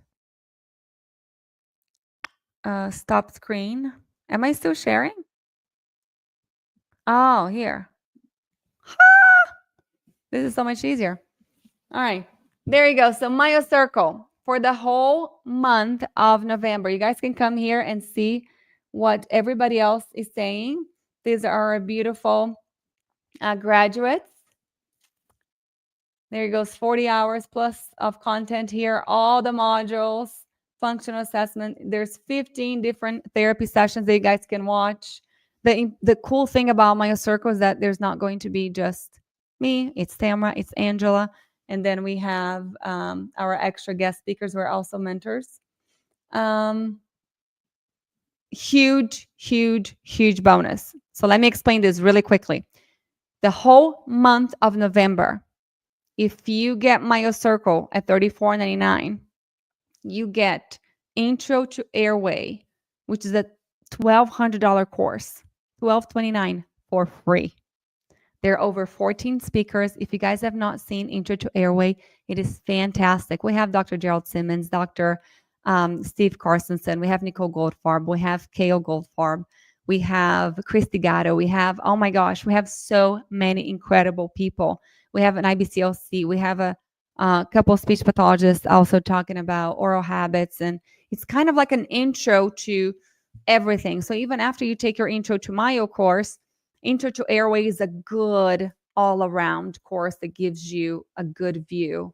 stop screen. Am I still sharing? Oh, here. This is so much easier. All right. There you go. So MyoCircle for the whole month of November. You guys can come here and see what everybody else is saying. These are our beautiful graduates. There goes 40 hours plus of content here. All the modules, functional assessment. There's 15 different therapy sessions that you guys can watch. The cool thing about MyoCircle is that there's not going to be just me. It's Tamara. It's Angela. And then we have our extra guest speakers who are also mentors. Huge, huge, huge bonus. So let me explain this really quickly. The whole month of November, if you get MyoCircle at $34.99, you get Intro to Airway, which is a $1,200 course, $1,229 for free. There are over 14 speakers. If you guys have not seen Intro to Airway, it is fantastic. We have Dr. Gerald Simmons, Dr. Steve Carstensen. We have Nicole Goldfarb. We have Kale Goldfarb. We have Christy Gatto. We have, oh my gosh, we have so many incredible people. We have an IBCLC. We have a couple of speech pathologists also talking about oral habits. And it's kind of like an intro to everything. So even after you take your Intro to Myo course, Intro to Airway is a good all-around course that gives you a good view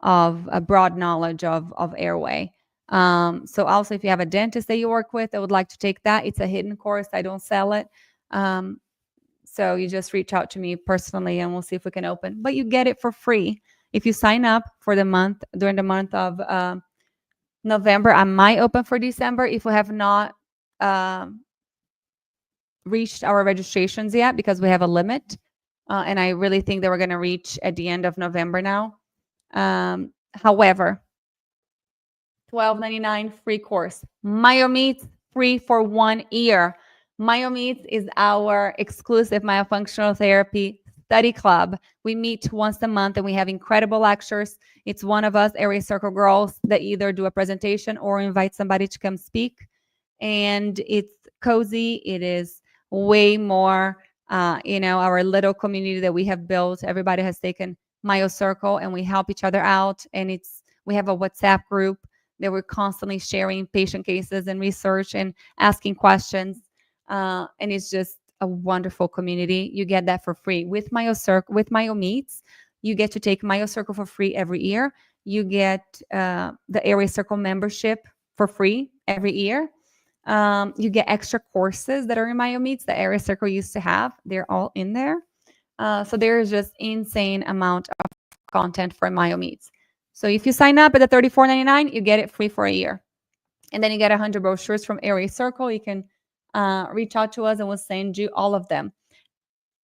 of a broad knowledge of airway. So also if you have a dentist that you work with that would like to take that, it's a hidden course. I don't sell it. So you just reach out to me personally and we'll see if we can open. But you get it for free. If you sign up for the month, during the month of November, I might open for December if we have not reached our registrations yet because we have a limit. And I really think that we're going to reach at the end of November now. However, $12.99 free course. MyoMeets free for 1 year. MyoMeets is our exclusive myofunctional therapy study club. We meet once a month and we have incredible lectures. It's one of us, Area Circle Girls, that either do a presentation or invite somebody to come speak. And it's cozy. It is way more, our little community that we have built. Everybody has taken Myo Circle, and we help each other out. And we have a WhatsApp group that we're constantly sharing patient cases and research and asking questions. And it's just a wonderful community. You get that for free with Myo Circle, with Myo Meets. You get to take Myo Circle for free every year. You get the Airway Circle membership for free every year. You get extra courses that are in Myo Meets that Airway Circle used to have. They're all in there. So there is just insane amount of content for Myo Meets. So if you sign up at the $34.99, you get it free for a year. And then you get 100 brochures from Airway Circle. You can reach out to us and we'll send you all of them.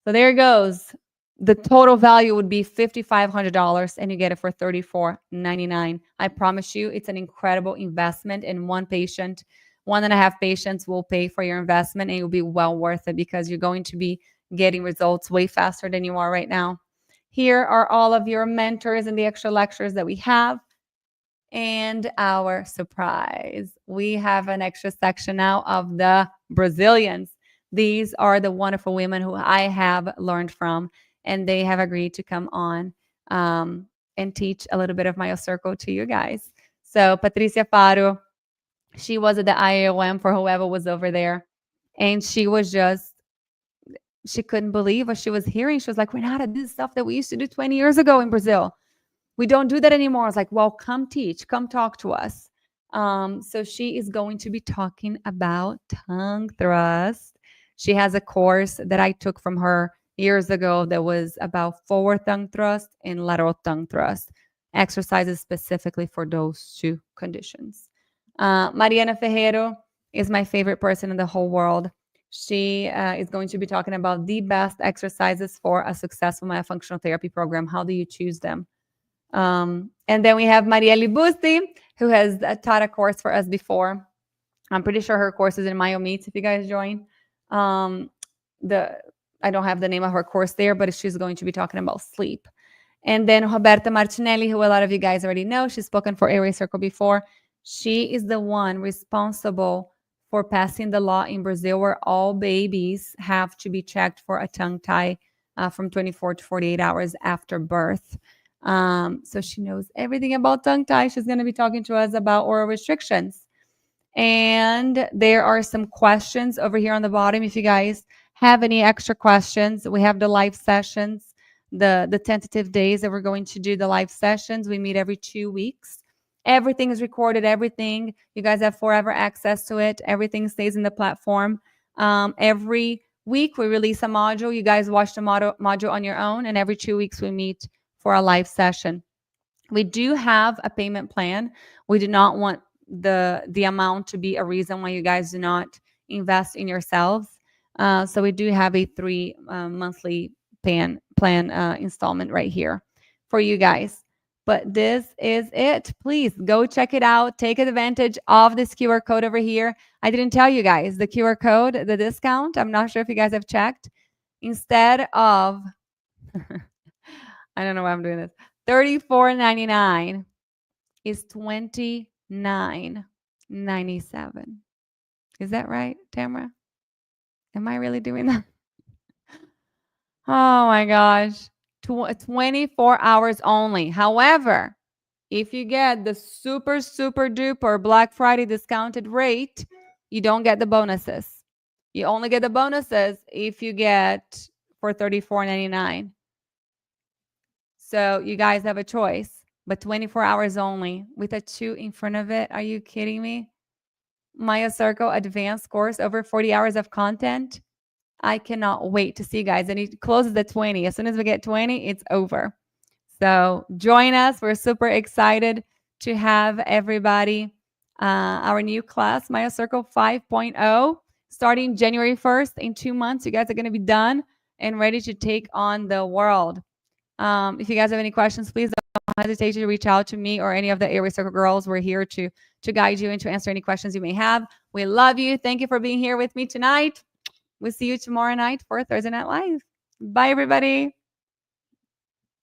So there it goes. The total value would be $5,500 and you get it for $34.99. I promise you, it's an incredible investment, and one patient, 1.5 patients will pay for your investment, and it will be well worth it because you're going to be getting results way faster than you are right now. Here are all of your mentors and the extra lectures that we have. And our surprise, we have an extra section now of the Brazilians. These are the wonderful women who I have learned from, and they have agreed to come on and teach a little bit of Myo Circle to you guys. So Patricia Faro, she was at the IOM for whoever was over there, and she couldn't believe what she was hearing. She was like, Renata, this is stuff that we used to do 20 years ago in Brazil. We don't do that anymore. I was like, well, come teach, come talk to us. So she is going to be talking about tongue thrust. She has a course that I took from her years ago that was about forward tongue thrust and lateral tongue thrust, exercises specifically for those two conditions. Mariana Ferreiro is my favorite person in the whole world. She is going to be talking about the best exercises for a successful myofunctional therapy program. How do you choose them? And then we have Marielle Busti, who has taught a course for us before. I'm pretty sure her course is in Myo Meets if you guys join. I don't have the name of her course there, but she's going to be talking about sleep. And then Roberta Martinelli, who a lot of you guys already know, she's spoken for Airway Circle before. She is the one responsible for passing the law in Brazil where all babies have to be checked for a tongue tie from 24 to 48 hours after birth. So she knows everything about tongue tie. She's going to be talking to us about oral restrictions. And there are some questions over here on the bottom. If you guys have any extra questions, we have the live sessions, the tentative days that we're going to do the live sessions. We meet every 2 weeks. Everything is recorded, everything. You guys have forever access to it. Everything stays in the platform. Every week we release a module. You guys watch the module on your own, and every 2 weeks we meet for a live session. We do have a payment plan. We do not want the amount to be a reason why you guys do not invest in yourselves. So we do have a 3 monthly plan installment right here for you guys. But this is it. Please go check it out. Take advantage of this QR code over here. I didn't tell you guys the QR code, the discount. I'm not sure if you guys have checked. Instead of, I don't know why I'm doing this, $34.99 is $29.97. Is that right, Tamara? Am I really doing that? Oh my gosh. 24 hours only. However, if you get the super, super duper Black Friday discounted rate, you don't get the bonuses. You only get the bonuses if you get for $34.99. So you guys have a choice, but 24 hours only with a 2 in front of it. Are you kidding me? Myo Circle advanced course, over 40 hours of content. I cannot wait to see you guys. And it closes at 20. As soon as we get 20, it's over. So join us. We're super excited to have everybody. Our new class, Myo Circle 5.0, starting January 1st. In 2 months, you guys are going to be done and ready to take on the world. If you guys have any questions, please don't hesitate to reach out to me or any of the Airway Circle girls. We're here to guide you and to answer any questions you may have. We love you. Thank you for being here with me tonight. We'll see you tomorrow night for Thursday Night Live. Bye, everybody.